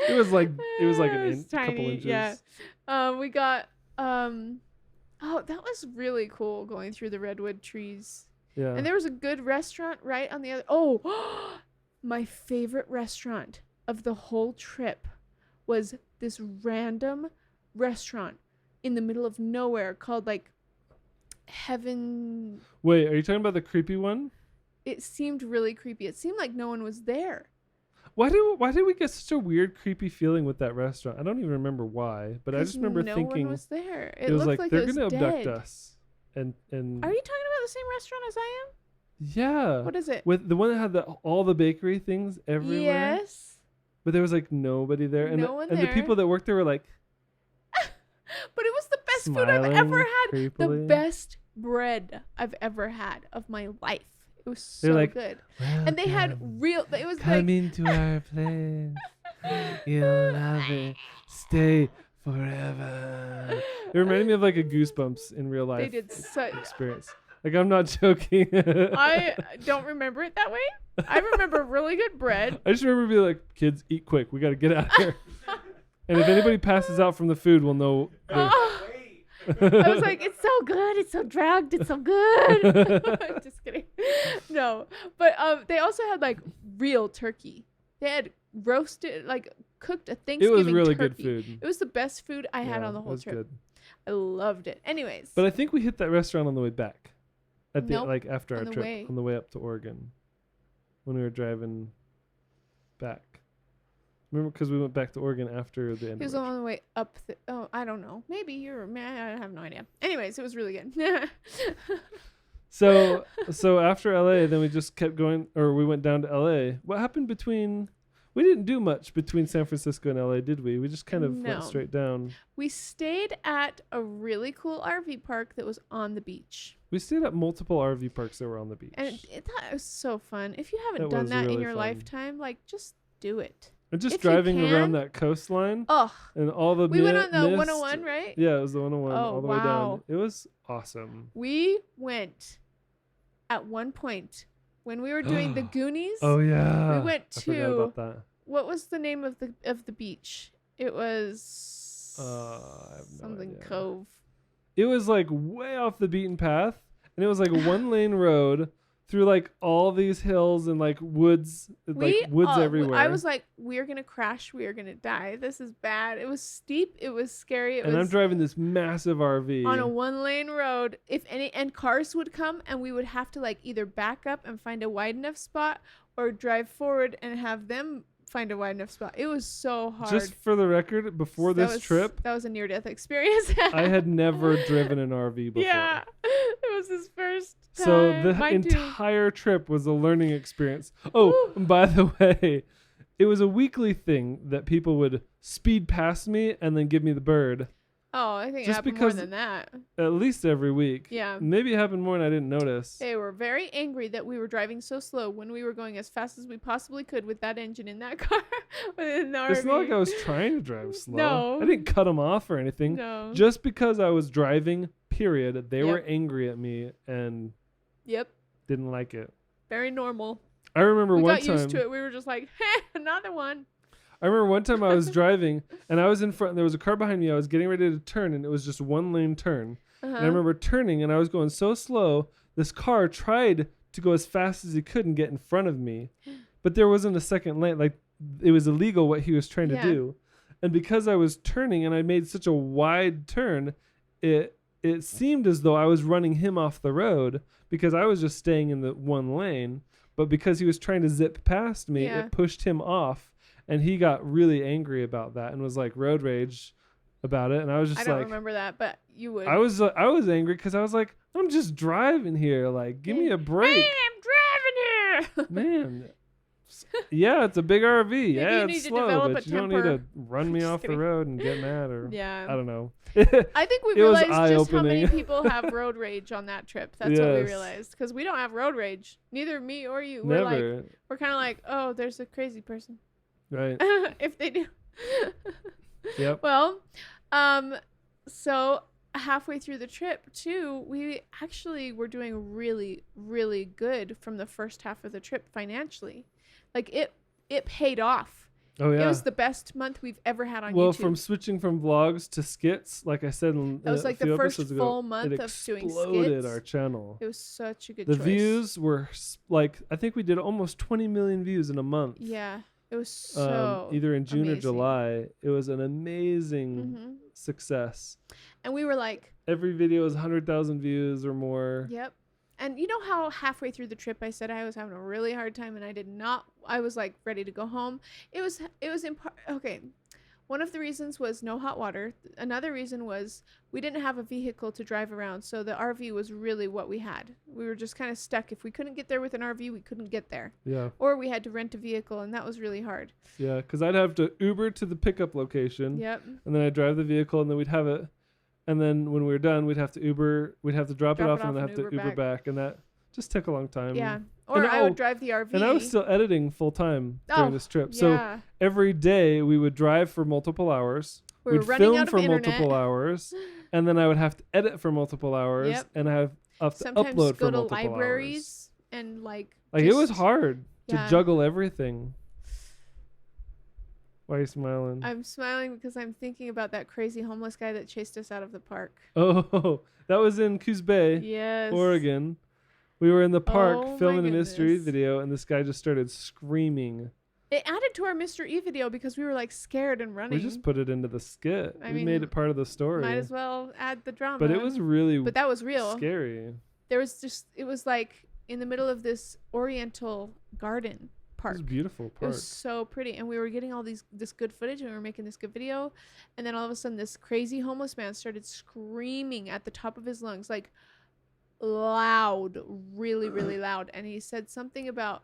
Speaker 2: And
Speaker 1: it was like an
Speaker 2: it was
Speaker 1: couple
Speaker 2: tiny,
Speaker 1: inches.
Speaker 2: yeah. We got oh, that was really cool going through the redwood trees.
Speaker 1: Yeah.
Speaker 2: And there was a good restaurant right on the other. Oh, my favorite restaurant of the whole trip was this random restaurant in the middle of nowhere called like Heaven.
Speaker 1: Wait, are you talking about the creepy one?
Speaker 2: It seemed really creepy. It seemed like no one was there.
Speaker 1: Why did we get such a weird, creepy feeling with that restaurant? I don't even remember why, but I just remember
Speaker 2: no
Speaker 1: thinking
Speaker 2: one was there.
Speaker 1: it was
Speaker 2: looked
Speaker 1: like
Speaker 2: it
Speaker 1: they're
Speaker 2: was
Speaker 1: gonna abduct
Speaker 2: dead.
Speaker 1: us. And
Speaker 2: Are you talking about the same restaurant as I am?
Speaker 1: yeah,
Speaker 2: What is it?
Speaker 1: with the one that had all the bakery things everywhere?
Speaker 2: Yes.
Speaker 1: But there was like nobody there, and
Speaker 2: No one
Speaker 1: and
Speaker 2: there.
Speaker 1: the people that worked there were like
Speaker 2: But it was the best food I've
Speaker 1: smiling
Speaker 2: ever had. The
Speaker 1: creepily.
Speaker 2: best bread I've ever had of my life. It was
Speaker 1: They're
Speaker 2: so
Speaker 1: like,
Speaker 2: good. And they had
Speaker 1: "Welcome.
Speaker 2: real. It was
Speaker 1: Come
Speaker 2: like
Speaker 1: into our place. You'll love it. Stay forever. It reminded me of like a Goosebumps in real life
Speaker 2: they did such.
Speaker 1: experience. Like I'm not joking.
Speaker 2: I don't remember it that way. I remember really good bread.
Speaker 1: I just remember being like, kids, eat quick. We got to get out of here. And if anybody passes out from the food, we'll know.
Speaker 2: Oh, I was like, it's so good. It's so drugged. It's so good. Just kidding. No, but they also had like real turkey. They had roasted, like cooked a
Speaker 1: It
Speaker 2: Thanksgiving
Speaker 1: was really
Speaker 2: turkey.
Speaker 1: good food.
Speaker 2: It was the best food I had
Speaker 1: Yeah,
Speaker 2: on the
Speaker 1: it
Speaker 2: whole
Speaker 1: was
Speaker 2: trip.
Speaker 1: good.
Speaker 2: I loved it. Anyways.
Speaker 1: But I think we hit that restaurant on the way back. At the
Speaker 2: Nope,
Speaker 1: like after
Speaker 2: on
Speaker 1: our
Speaker 2: the
Speaker 1: trip
Speaker 2: way.
Speaker 1: on the way up to Oregon, when we were driving back. Remember, because we went back to Oregon after the end.
Speaker 2: He was
Speaker 1: of our
Speaker 2: on the way up. Oh, I don't know. Maybe you're. I have no idea. Anyways, it was really good.
Speaker 1: So after LA, then we just kept going, or we went down to LA. What happened between? We didn't do much between San Francisco and LA, did we? We just kind of
Speaker 2: No.
Speaker 1: went straight down.
Speaker 2: We stayed at a really cool RV park that was on the beach,
Speaker 1: We stayed at multiple RV parks that were on the beach.
Speaker 2: and that was so fun. If you haven't
Speaker 1: That
Speaker 2: done
Speaker 1: was
Speaker 2: that in
Speaker 1: really
Speaker 2: your
Speaker 1: fun.
Speaker 2: lifetime, like just do it.
Speaker 1: And just
Speaker 2: if you
Speaker 1: driving
Speaker 2: can-
Speaker 1: around that coastline
Speaker 2: Oh,
Speaker 1: and all the
Speaker 2: we went on the
Speaker 1: mist.
Speaker 2: 101, right?
Speaker 1: Yeah, it was the 101
Speaker 2: Oh,
Speaker 1: all the way down.
Speaker 2: wow.
Speaker 1: It was awesome.
Speaker 2: We went at one point when we were doing the Goonies.
Speaker 1: Oh yeah.
Speaker 2: We went
Speaker 1: I forgot
Speaker 2: to
Speaker 1: about that.
Speaker 2: what was the name of the beach? It was
Speaker 1: I have no
Speaker 2: something
Speaker 1: idea.
Speaker 2: Cove.
Speaker 1: It was like way off the beaten path, and it was like a one lane road through like all these hills and like woods, everywhere.
Speaker 2: I was like, we're gonna crash. We are gonna die. This is bad. It was steep. It was scary.
Speaker 1: and I'm driving this massive RV
Speaker 2: on a 1-lane road. And cars would come, and we would have to like either back up and find a wide enough spot, or drive forward and have them find a wide enough spot. It was so hard.
Speaker 1: Just for the record, before this trip,
Speaker 2: that was a near-death experience.
Speaker 1: I had never driven an RV before.
Speaker 2: Yeah, it was his first time.
Speaker 1: So the
Speaker 2: Mine too.
Speaker 1: entire trip was a learning experience. Oh, and by the way, it was a weekly thing that people would speed past me and then give me the bird.
Speaker 2: Oh, I think
Speaker 1: Just
Speaker 2: it happened
Speaker 1: because-
Speaker 2: more than that.
Speaker 1: At least every week.
Speaker 2: Yeah.
Speaker 1: Maybe it happened more and I didn't notice.
Speaker 2: They were very angry that we were driving so slow when we were going as fast as we possibly could with that engine in that car. Within the
Speaker 1: It's
Speaker 2: RV.
Speaker 1: not like I was trying to drive slow.
Speaker 2: No.
Speaker 1: I didn't cut them off or anything.
Speaker 2: No.
Speaker 1: Just because I was driving, period, they were
Speaker 2: Yep.
Speaker 1: angry at me and
Speaker 2: Yep.
Speaker 1: didn't like it.
Speaker 2: Very normal.
Speaker 1: I remember
Speaker 2: We
Speaker 1: one
Speaker 2: got
Speaker 1: time.
Speaker 2: used to it. We were just like, hey, another one.
Speaker 1: I remember one time I was driving and I was in front. There was a car behind me. I was getting ready to turn and it was just one lane turn.
Speaker 2: Uh-huh.
Speaker 1: And I remember turning and I was going so slow. This car tried to go as fast as he could and get in front of me, but there wasn't a second lane. Like it was illegal what he was trying
Speaker 2: Yeah.
Speaker 1: to do. And because I was turning and I made such a wide turn, it seemed as though I was running him off the road because I was just staying in the one lane. But because he was trying to zip past me,
Speaker 2: Yeah.
Speaker 1: it pushed him off. And he got really angry about that and was like road rage about it. And I was just
Speaker 2: I don't
Speaker 1: like,
Speaker 2: remember that, but you would.
Speaker 1: I was angry because I was like, I'm just driving here. Like, give me a break,
Speaker 2: Hey, I'm driving here.
Speaker 1: man. Yeah, it's a big RV.
Speaker 2: Maybe
Speaker 1: Yeah,
Speaker 2: you need
Speaker 1: it's
Speaker 2: to
Speaker 1: slow,
Speaker 2: develop
Speaker 1: but
Speaker 2: a
Speaker 1: you don't need to
Speaker 2: temper.
Speaker 1: run me
Speaker 2: Just
Speaker 1: off the
Speaker 2: kidding.
Speaker 1: road and get mad or
Speaker 2: Yeah.
Speaker 1: I don't know.
Speaker 2: I think we
Speaker 1: It was
Speaker 2: realized just how many
Speaker 1: eye-opening.
Speaker 2: people have road rage on that trip. That's what we
Speaker 1: Yes.
Speaker 2: realized. Because we don't have road rage. Neither me or you. We're like,
Speaker 1: Never.
Speaker 2: we're kind of like, oh, there's a crazy person.
Speaker 1: Right.
Speaker 2: If they do.
Speaker 1: Yep.
Speaker 2: Well, so halfway through the trip too, we actually were doing really, really good from the first half of the trip financially. Like it paid off.
Speaker 1: Oh yeah.
Speaker 2: It was the best month we've ever had on
Speaker 1: Well,
Speaker 2: YouTube.
Speaker 1: from switching from vlogs to skits, like I said,
Speaker 2: That was like
Speaker 1: a few
Speaker 2: the first
Speaker 1: episodes ago,
Speaker 2: full month
Speaker 1: it
Speaker 2: of doing
Speaker 1: exploded
Speaker 2: skits.
Speaker 1: our channel.
Speaker 2: It was such a good
Speaker 1: The
Speaker 2: choice.
Speaker 1: views were like I think we did almost 20 million views in a month.
Speaker 2: Yeah, it was so
Speaker 1: either in June or
Speaker 2: amazing.
Speaker 1: July. It was an amazing
Speaker 2: Mhm.
Speaker 1: success.
Speaker 2: And we were like,
Speaker 1: Every video is 100,000 views or more.
Speaker 2: yep. And you know how halfway through the trip I said I was having a really hard time and I was like ready to go home. It was in part, okay. One of the reasons was no hot water. Another reason was we didn't have a vehicle to drive around, so the RV was really what we had. We were just kind of stuck. If we couldn't get there with an RV, we couldn't get there.
Speaker 1: Yeah.
Speaker 2: Or we had to rent a vehicle, and that was really hard.
Speaker 1: Yeah, because I'd have to Uber to the pickup location.
Speaker 2: Yep.
Speaker 1: And then I'd drive the vehicle and then we'd have it. And then when we were done, we'd have to drop it off and then have to Uber back. And that just took a long time.
Speaker 2: Yeah. Or
Speaker 1: And
Speaker 2: I would drive the RV.
Speaker 1: And I was still editing full time during this trip. So
Speaker 2: yeah.
Speaker 1: every day we would drive for multiple hours.
Speaker 2: We were
Speaker 1: We'd
Speaker 2: running
Speaker 1: film
Speaker 2: out of
Speaker 1: for
Speaker 2: internet.
Speaker 1: multiple hours. And then I would have to edit for multiple hours.
Speaker 2: Yep.
Speaker 1: And I have to
Speaker 2: Sometimes
Speaker 1: upload
Speaker 2: go
Speaker 1: for
Speaker 2: to
Speaker 1: multiple
Speaker 2: libraries and
Speaker 1: hours. Like it was
Speaker 2: just-
Speaker 1: hard to
Speaker 2: yeah.
Speaker 1: juggle everything. Why are you smiling?
Speaker 2: I'm smiling because I'm thinking about that crazy homeless guy that chased us out of the park.
Speaker 1: Oh, that was in Coos Bay,
Speaker 2: Yes.
Speaker 1: Oregon. We were in the park
Speaker 2: Oh, my
Speaker 1: filming a mystery
Speaker 2: goodness.
Speaker 1: video, and this guy just started screaming.
Speaker 2: It added to our Mr. E video because we were like scared and running.
Speaker 1: We just put it into the skit.
Speaker 2: I
Speaker 1: We
Speaker 2: mean,
Speaker 1: made it part of the story.
Speaker 2: Might as well add the drama.
Speaker 1: But it was really
Speaker 2: But that was real.
Speaker 1: scary.
Speaker 2: There was just, it was like in the middle of this oriental garden
Speaker 1: It
Speaker 2: park.
Speaker 1: was a beautiful
Speaker 2: It
Speaker 1: park.
Speaker 2: was so pretty, and we were getting all this good footage, and we were making this good video, and then all of a sudden, this crazy homeless man started screaming at the top of his lungs, like loud, really, really loud, and he said something about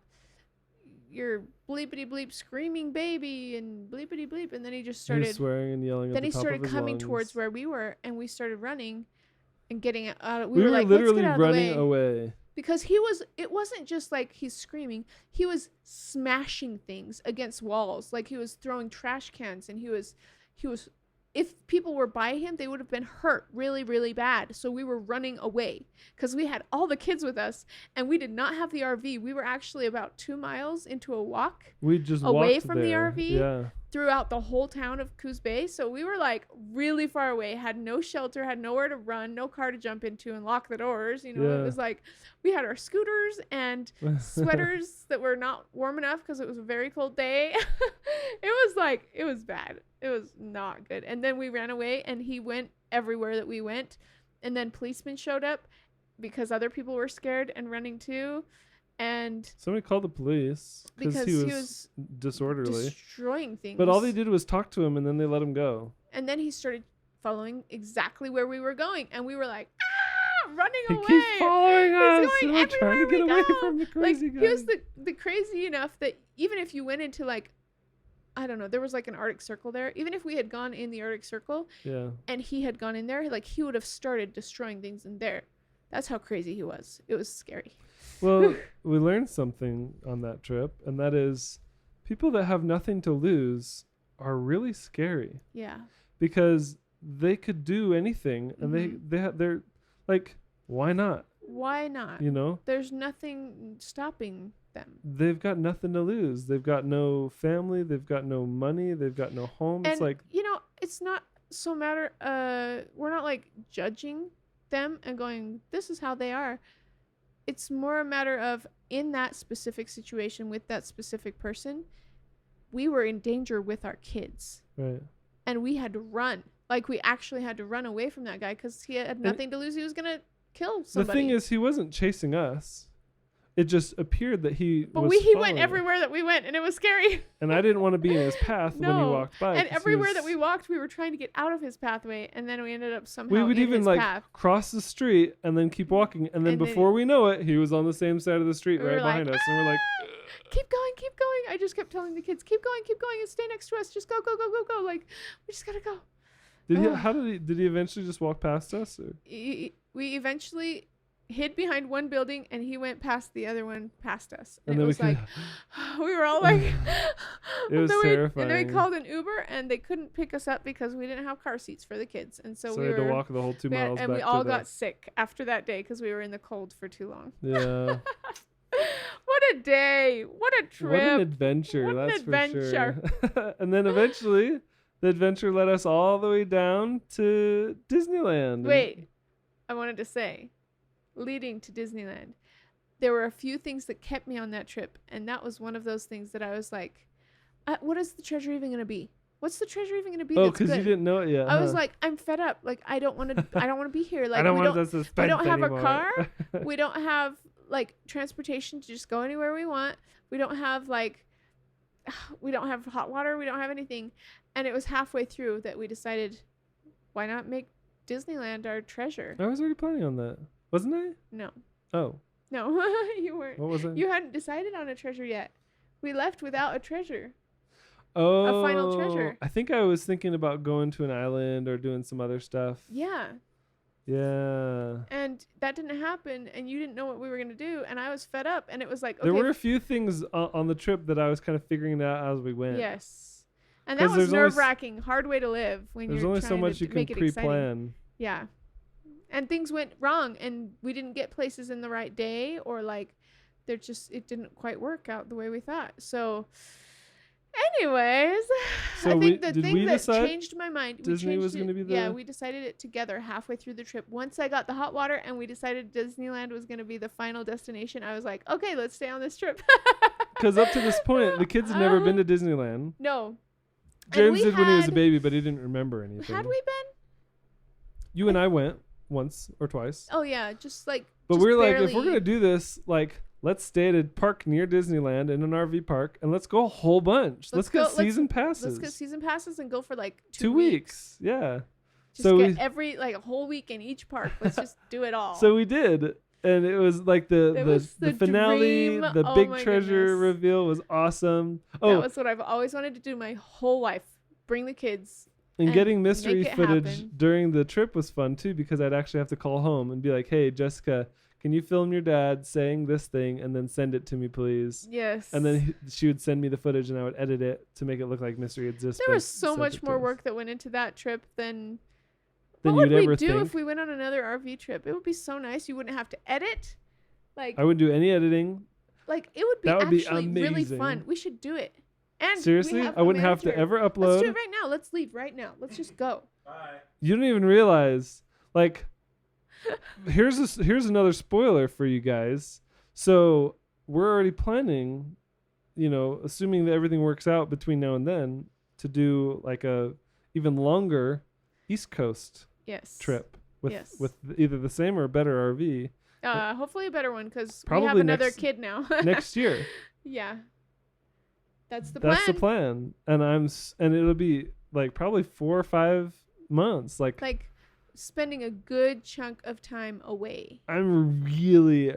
Speaker 2: your bleepity bleep screaming baby and bleepity bleep, and then he just
Speaker 1: He was
Speaker 2: started.
Speaker 1: swearing and yelling.
Speaker 2: Then
Speaker 1: at
Speaker 2: he
Speaker 1: the top
Speaker 2: started
Speaker 1: of his
Speaker 2: coming
Speaker 1: lungs.
Speaker 2: towards where we were, and we started running, and getting out.
Speaker 1: We were
Speaker 2: like,
Speaker 1: literally
Speaker 2: let's get out of the
Speaker 1: running
Speaker 2: way.
Speaker 1: away.
Speaker 2: Because it wasn't just like he's screaming, he was smashing things against walls. Like he was throwing trash cans, and he was, if people were by him, they would have been hurt really, really bad. So we were running away because we had all the kids with us, and we did not have the RV. We were actually about 2 miles into a walk
Speaker 1: We just
Speaker 2: away
Speaker 1: walked
Speaker 2: from the
Speaker 1: there.
Speaker 2: RV?
Speaker 1: Yeah.
Speaker 2: throughout the whole town of Coos Bay. So we were like really far away, had no shelter, had nowhere to run, no car to jump into and lock the doors. You know,
Speaker 1: Yeah.
Speaker 2: it was like we had our scooters and sweaters that were not warm enough because it was a very cold day. It was bad. It was not good. And then we ran away, and he went everywhere that we went. And then policemen showed up because other people were scared and running too. And
Speaker 1: somebody called the police
Speaker 2: because
Speaker 1: he was disorderly.
Speaker 2: Destroying things.
Speaker 1: But all they did was talk to him, and then they let him go.
Speaker 2: And then he started following exactly where we were going, and we were like, running
Speaker 1: He
Speaker 2: away.
Speaker 1: keeps following us.
Speaker 2: Going
Speaker 1: We're trying to get away
Speaker 2: go.
Speaker 1: from the crazy guy.
Speaker 2: He was the crazy enough that even if you went into like, I don't know, there was like an Arctic Circle there. Even if we had gone in the Arctic Circle, and he had gone in there, like he would have started destroying things in there. That's how crazy he was. It was scary.
Speaker 1: Well, we learned something on that trip, and that is people that have nothing to lose are really scary.
Speaker 2: Yeah.
Speaker 1: Because they could do anything, and they're like, why not?
Speaker 2: Why not?
Speaker 1: You know?
Speaker 2: There's nothing stopping them.
Speaker 1: They've got nothing to lose. They've got no family. They've got no money. They've got no home.
Speaker 2: And,
Speaker 1: it's like,
Speaker 2: you know, it's not so matter. We're not like judging them and going, this is how they are. It's more a matter of in that specific situation with that specific person, we were in danger with our kids.
Speaker 1: right.
Speaker 2: And we had to run. Like we actually had to run away from that guy because he had nothing to lose. He was going to kill somebody.
Speaker 1: The thing is, he wasn't chasing us. It just appeared that he
Speaker 2: but
Speaker 1: was
Speaker 2: he went
Speaker 1: following us.
Speaker 2: everywhere that we went, and it was scary.
Speaker 1: And I didn't want to be in his path when he walked by.
Speaker 2: And
Speaker 1: 'cause
Speaker 2: everywhere that we walked, we were trying to get out of his pathway, and then we ended up somehow
Speaker 1: we would
Speaker 2: in
Speaker 1: even
Speaker 2: his
Speaker 1: like
Speaker 2: path.
Speaker 1: cross the street and then keep walking, and then
Speaker 2: And then
Speaker 1: before we know it, he was on the same side of the street
Speaker 2: We
Speaker 1: right
Speaker 2: were like,
Speaker 1: behind us, and we're like,
Speaker 2: keep going, keep going. I just kept telling the kids, keep going, and stay next to us. Just go, go, go, go, go. Like, we just gotta go.
Speaker 1: did he eventually just walk past us? Or?
Speaker 2: We eventually hid behind one building, and he went past the other one past us. And it was like, we were all like,
Speaker 1: it was terrifying.
Speaker 2: And then we called an Uber, and they couldn't pick us up because we didn't have car seats for the kids. And so we
Speaker 1: had to walk the whole 2 miles
Speaker 2: and
Speaker 1: back
Speaker 2: we
Speaker 1: to
Speaker 2: all got sick after that day because we were in the cold for too long.
Speaker 1: Yeah.
Speaker 2: What a day. What a trip.
Speaker 1: What an adventure.
Speaker 2: What an
Speaker 1: that's
Speaker 2: adventure.
Speaker 1: for sure. And then eventually, the adventure led us all the way down to Disneyland.
Speaker 2: Wait, I wanted to say, leading to Disneyland, there were a few things that kept me on that trip, and that was one of those things that I was like, what is the treasure even going to be? What's the treasure even going to be?
Speaker 1: Oh, because you didn't know it yet.
Speaker 2: I was like, I'm fed up. Like, I don't want to be here. Like,
Speaker 1: I don't
Speaker 2: we
Speaker 1: want to
Speaker 2: we don't have
Speaker 1: anymore.
Speaker 2: a car. We don't have like transportation to just go anywhere we want. We don't have hot water. We don't have anything. And it was halfway through that we decided, why not make Disneyland our treasure?
Speaker 1: I was already planning on that. Wasn't I?
Speaker 2: No.
Speaker 1: Oh.
Speaker 2: No, you weren't.
Speaker 1: What was it?
Speaker 2: You hadn't decided on a treasure yet. We left without a treasure.
Speaker 1: Oh.
Speaker 2: A final treasure.
Speaker 1: I think I was thinking about going to an island or doing some other stuff.
Speaker 2: Yeah.
Speaker 1: Yeah.
Speaker 2: And that didn't happen, and you didn't know what we were going to do, and I was fed up, and it was like, okay.
Speaker 1: There were a few things on the trip that I was kind of figuring out as we went.
Speaker 2: Yes. And that was nerve-wracking, hard way to live when you're trying to make it
Speaker 1: There's only so much you can pre-plan.
Speaker 2: Yeah. And things went wrong, and we didn't get places in the right day, or like it didn't quite work out the way we thought. So anyways, I think the thing that changed my mind,
Speaker 1: Disney was going to be
Speaker 2: yeah, we decided it together halfway through the trip. Once I got the hot water and we decided Disneyland was going to be the final destination, I was like, okay, let's stay on this trip.
Speaker 1: Because up to this point, the kids had never been to Disneyland.
Speaker 2: No.
Speaker 1: James did when he was a baby, but he didn't remember anything.
Speaker 2: Had we been?
Speaker 1: You and I went once or twice.
Speaker 2: Oh, yeah, just like.
Speaker 1: But we were like, if we're going to do this, like, let's stay at a park near Disneyland in an RV park, and let's go a whole bunch. Let's get season passes.
Speaker 2: Let's get season passes and go for like 2
Speaker 1: weeks. Yeah.
Speaker 2: Just so get a whole week in each park. Let's just do it all.
Speaker 1: So we did. And it was like the finale,
Speaker 2: dream.
Speaker 1: the big treasure reveal was awesome.
Speaker 2: That was what I've always wanted to do my whole life. Bring the kids.
Speaker 1: And getting mystery footage during the trip was fun too, because I'd actually have to call home and be like, hey, Jessica, can you film your dad saying this thing and then send it to me, please?
Speaker 2: Yes.
Speaker 1: And then she would send me the footage and I would edit it to make it look like mystery exists.
Speaker 2: There was so much more work that went into that trip than
Speaker 1: you'd ever think.
Speaker 2: What would we do if we went on another RV trip? It would be so nice. You wouldn't have to edit. Like,
Speaker 1: I wouldn't do any editing.
Speaker 2: Like, it would be actually really fun. We should do it. And
Speaker 1: seriously, I wouldn't have to ever upload.
Speaker 2: Let's do it right now. Let's leave right now. Let's just go.
Speaker 3: Bye.
Speaker 1: You don't even realize, like, here's another spoiler for you guys. So we're already planning, assuming that everything works out between now and then, to do like a even longer East Coast trip with either the same or a better RV.
Speaker 2: Hopefully a better one because we
Speaker 1: Probably
Speaker 2: have another
Speaker 1: next-
Speaker 2: kid now.
Speaker 1: next year.
Speaker 2: Yeah. That's the
Speaker 1: That's the
Speaker 2: plan.
Speaker 1: plan. And it'll be like probably 4 or 5 months.
Speaker 2: Like spending a good chunk of time away.
Speaker 1: I'm really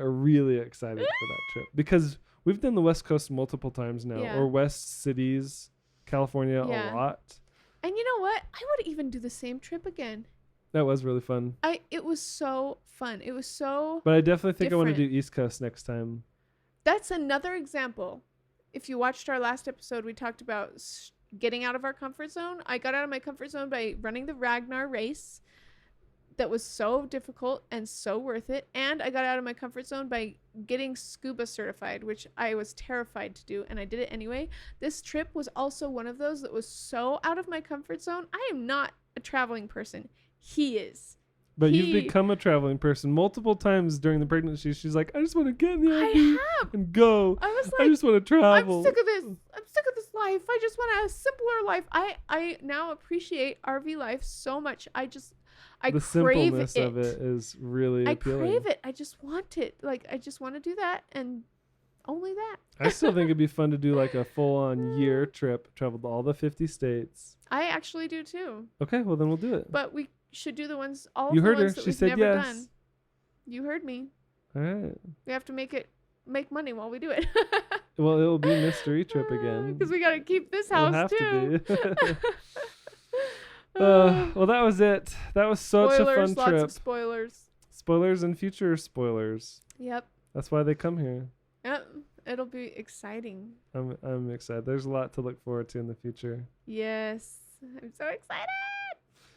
Speaker 1: excited for that trip because we've done the West Coast multiple times now,
Speaker 2: Yeah.
Speaker 1: or West cities, California
Speaker 2: Yeah.
Speaker 1: a lot.
Speaker 2: And you know what? I would even do the same trip again.
Speaker 1: That was really fun.
Speaker 2: It was so fun. It was so.
Speaker 1: But I definitely think I want to do
Speaker 2: different.
Speaker 1: East Coast next time.
Speaker 2: That's another example. If you watched our last episode, we talked about getting out of our comfort zone. I got out of my comfort zone by running the Ragnar race. That was so difficult and so worth it. And I got out of my comfort zone by getting scuba certified, which I was terrified to do, and I did it anyway. This trip was also one of those that was so out of my comfort zone. I am not a traveling person. He is.
Speaker 1: But you've become a traveling person multiple times during the pregnancy. She's like, I just want to get in the RV and go.
Speaker 2: I was
Speaker 1: I
Speaker 2: like,
Speaker 1: just want to travel.
Speaker 2: I'm sick of this. I'm sick of this life. I just want a simpler life. I now appreciate RV life so much. I
Speaker 1: The
Speaker 2: crave
Speaker 1: simpleness
Speaker 2: it.
Speaker 1: of it is really appealing.
Speaker 2: I crave it. I just want it. Like, I just want to do that and only that.
Speaker 1: I still think it'd be fun to do like a full-on year trip, travel to all the 50 states.
Speaker 2: I actually do too.
Speaker 1: Okay, well then we'll do it.
Speaker 2: But we should do the ones, all
Speaker 1: You
Speaker 2: of the
Speaker 1: heard her.
Speaker 2: ones that
Speaker 1: She
Speaker 2: we've
Speaker 1: said
Speaker 2: never
Speaker 1: yes.
Speaker 2: done. You heard me.
Speaker 1: All right.
Speaker 2: We have to make money while we do it.
Speaker 1: Well, it'll be a mystery trip again.
Speaker 2: Because we got to keep this
Speaker 1: It'll
Speaker 2: house
Speaker 1: have
Speaker 2: too.
Speaker 1: to be. Well, that was it. That was such a fun
Speaker 2: lots
Speaker 1: trip.
Speaker 2: of spoilers.
Speaker 1: Spoilers and future spoilers.
Speaker 2: Yep.
Speaker 1: That's why they come here.
Speaker 2: Yep. It'll be exciting.
Speaker 1: I'm excited. There's a lot to look forward to in the future.
Speaker 2: Yes. I'm so excited.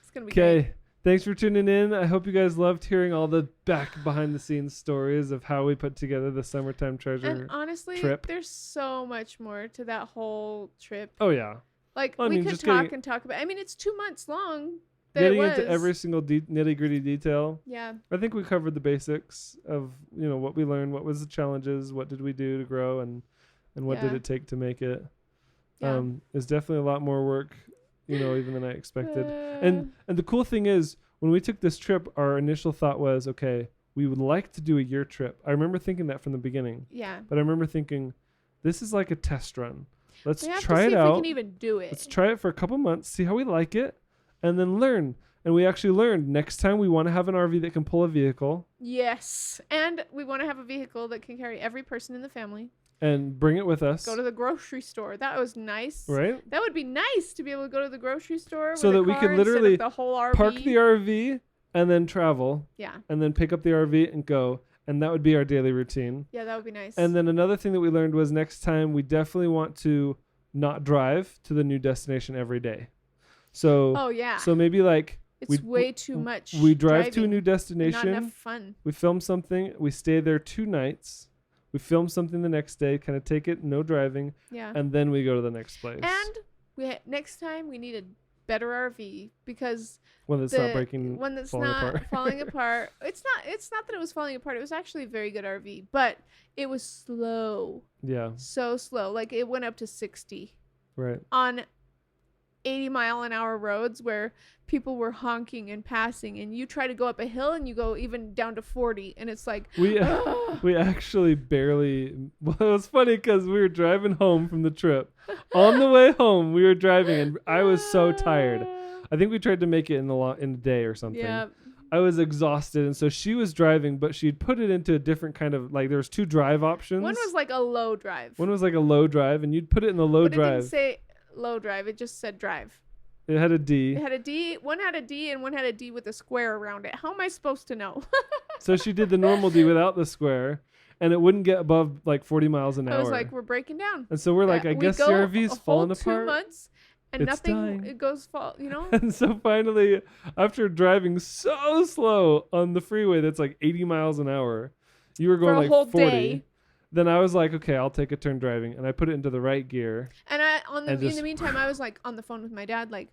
Speaker 2: It's going to be great.
Speaker 1: Okay. Thanks for tuning in. I hope you guys loved hearing all the back behind the scenes stories of how we put together the Summertime Treasure
Speaker 2: And honestly,
Speaker 1: trip.
Speaker 2: there's so much more to that whole trip.
Speaker 1: Oh, yeah.
Speaker 2: Like,
Speaker 1: Well, I
Speaker 2: we
Speaker 1: mean,
Speaker 2: could
Speaker 1: just
Speaker 2: talk
Speaker 1: getting-
Speaker 2: and talk about. I mean, it's 2 months long. That
Speaker 1: Getting
Speaker 2: it was.
Speaker 1: into every single nitty-gritty detail.
Speaker 2: Yeah.
Speaker 1: I think we covered the basics of, what we learned, what was the challenges, what did we do to grow, and what did
Speaker 2: Yeah.
Speaker 1: it take to make it.
Speaker 2: Yeah.
Speaker 1: It's definitely a lot more work, even than I expected. And the cool thing is, when we took this trip, our initial thought was, okay, we would like to do a year trip. I remember thinking that from the beginning.
Speaker 2: Yeah.
Speaker 1: But I remember thinking, this is like a test run. Let's
Speaker 2: We have
Speaker 1: try
Speaker 2: to see
Speaker 1: it
Speaker 2: if
Speaker 1: out.
Speaker 2: we can even do it.
Speaker 1: Let's try it for a couple months, see how we like it, and then learn. And we actually learned next time we want to have an RV that can pull a vehicle
Speaker 2: Yes. And we want to have a vehicle that can carry every person in the family.
Speaker 1: and bring it with us.
Speaker 2: Go to the grocery store. That was nice.
Speaker 1: Right?
Speaker 2: That would be nice to be able to go to the grocery store
Speaker 1: So
Speaker 2: with
Speaker 1: that
Speaker 2: a
Speaker 1: we
Speaker 2: car
Speaker 1: could
Speaker 2: instead of
Speaker 1: literally
Speaker 2: the whole RV.
Speaker 1: Park the RV and then travel
Speaker 2: Yeah.
Speaker 1: and then pick up the RV and go. And that would be our daily routine.
Speaker 2: Yeah, that would be nice.
Speaker 1: And then another thing that we learned was next time we definitely want to not drive to the new destination every day. So
Speaker 2: oh yeah.
Speaker 1: so maybe like
Speaker 2: It's way too much.
Speaker 1: we drive to a
Speaker 2: driving
Speaker 1: new
Speaker 2: and not
Speaker 1: destination.
Speaker 2: enough fun.
Speaker 1: We film something. We stay there 2 nights. We film something the next day. Kind of take it, no driving,
Speaker 2: Yeah.
Speaker 1: and then we go to the next place.
Speaker 2: And next time we need a better RV because
Speaker 1: when it's not breaking,
Speaker 2: when it's
Speaker 1: falling
Speaker 2: not
Speaker 1: apart.
Speaker 2: falling apart. It's not that it was falling apart. It was actually a very good RV, but it was slow.
Speaker 1: Yeah,
Speaker 2: So slow. Like it went up to 60
Speaker 1: right.
Speaker 2: on 80-mile-an-hour roads where people were honking and passing, and you try to go up a hill and you go even down to 40, and it's like
Speaker 1: We
Speaker 2: ugh.
Speaker 1: we actually barely. Well, it was funny because we were driving home from the trip. On the way home, we were driving, and I was so tired. I think we tried to make it in a day or something.
Speaker 2: Yeah.
Speaker 1: I was exhausted, and so she was driving, but she'd put it into a different kind of like there was 2 drive options.
Speaker 2: One was like a low drive.
Speaker 1: One was like a low drive, and you'd put it in the low
Speaker 2: but
Speaker 1: drive.
Speaker 2: it didn't say low drive. It just said drive.
Speaker 1: It had a D.
Speaker 2: It had a D. One had a D and one had a D with a square around it. How am I supposed to know?
Speaker 1: So she did the normal D without the square, and it wouldn't get above like 40 miles an hour.
Speaker 2: I was like, we're breaking down.
Speaker 1: and so we're like, I
Speaker 2: We
Speaker 1: guess the
Speaker 2: go
Speaker 1: RV's
Speaker 2: a
Speaker 1: falling
Speaker 2: whole
Speaker 1: apart.
Speaker 2: 2 months and
Speaker 1: It's
Speaker 2: nothing.
Speaker 1: dying.
Speaker 2: It goes fall. You know.
Speaker 1: And so finally, after driving so slow on the freeway that's like 80 miles an hour, you were going
Speaker 2: For a
Speaker 1: like
Speaker 2: whole
Speaker 1: 40.
Speaker 2: day.
Speaker 1: Then I was like, okay, I'll take a turn driving, and I put it into the right gear.
Speaker 2: And
Speaker 1: And
Speaker 2: in
Speaker 1: just-
Speaker 2: the meantime, I was like on the phone with my dad, like,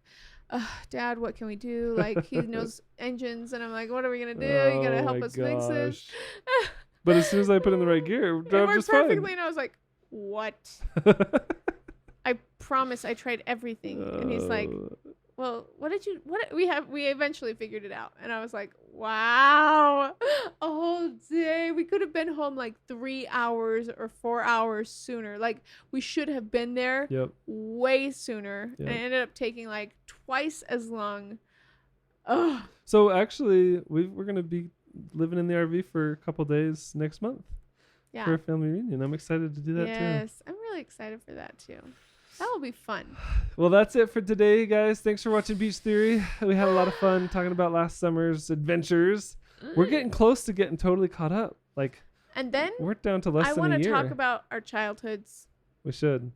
Speaker 2: Dad, what can we do? Like he knows engines, and I'm like, what are we gonna do? You gotta help us fix this.
Speaker 1: gosh. But as soon as I put in the right gear, it
Speaker 2: It
Speaker 1: drove
Speaker 2: worked
Speaker 1: just fine.
Speaker 2: perfectly, and I was like, what? I promise, I tried everything, and he's like, Well, we eventually figured it out. And I was like, wow, a whole day. We could have been home like 3 hours or 4 hours sooner. Like, we should have been there way sooner.
Speaker 1: Yep.
Speaker 2: And it ended up taking like twice as long. Ugh.
Speaker 1: So actually, we're going to be living in the RV for a couple days next month for a family reunion. I'm excited to do that too.
Speaker 2: Yes, I'm really excited for that too. That will be fun.
Speaker 1: Well, that's it for today, guys. Thanks for watching Beach Theory. We had a lot of fun talking about last summer's adventures. We're getting close to getting totally caught up.
Speaker 2: And then
Speaker 1: we're down to less than a year.
Speaker 2: I want to talk about our childhoods.
Speaker 1: We should.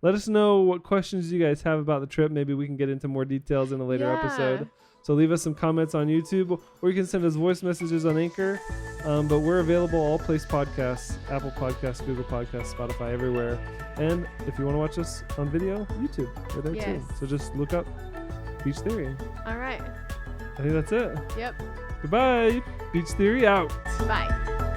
Speaker 1: Let us know what questions you guys have about the trip. Maybe we can get into more details in a later episode. So leave us some comments on YouTube, or you can send us voice messages on Anchor. But we're available all place podcasts, Apple Podcasts, Google Podcasts, Spotify, everywhere. And if you want to watch us on video, YouTube, we're there too. So just look up Beach Theory.
Speaker 2: All right.
Speaker 1: I think that's it.
Speaker 2: Yep.
Speaker 1: Goodbye. Beach Theory out.
Speaker 2: Bye.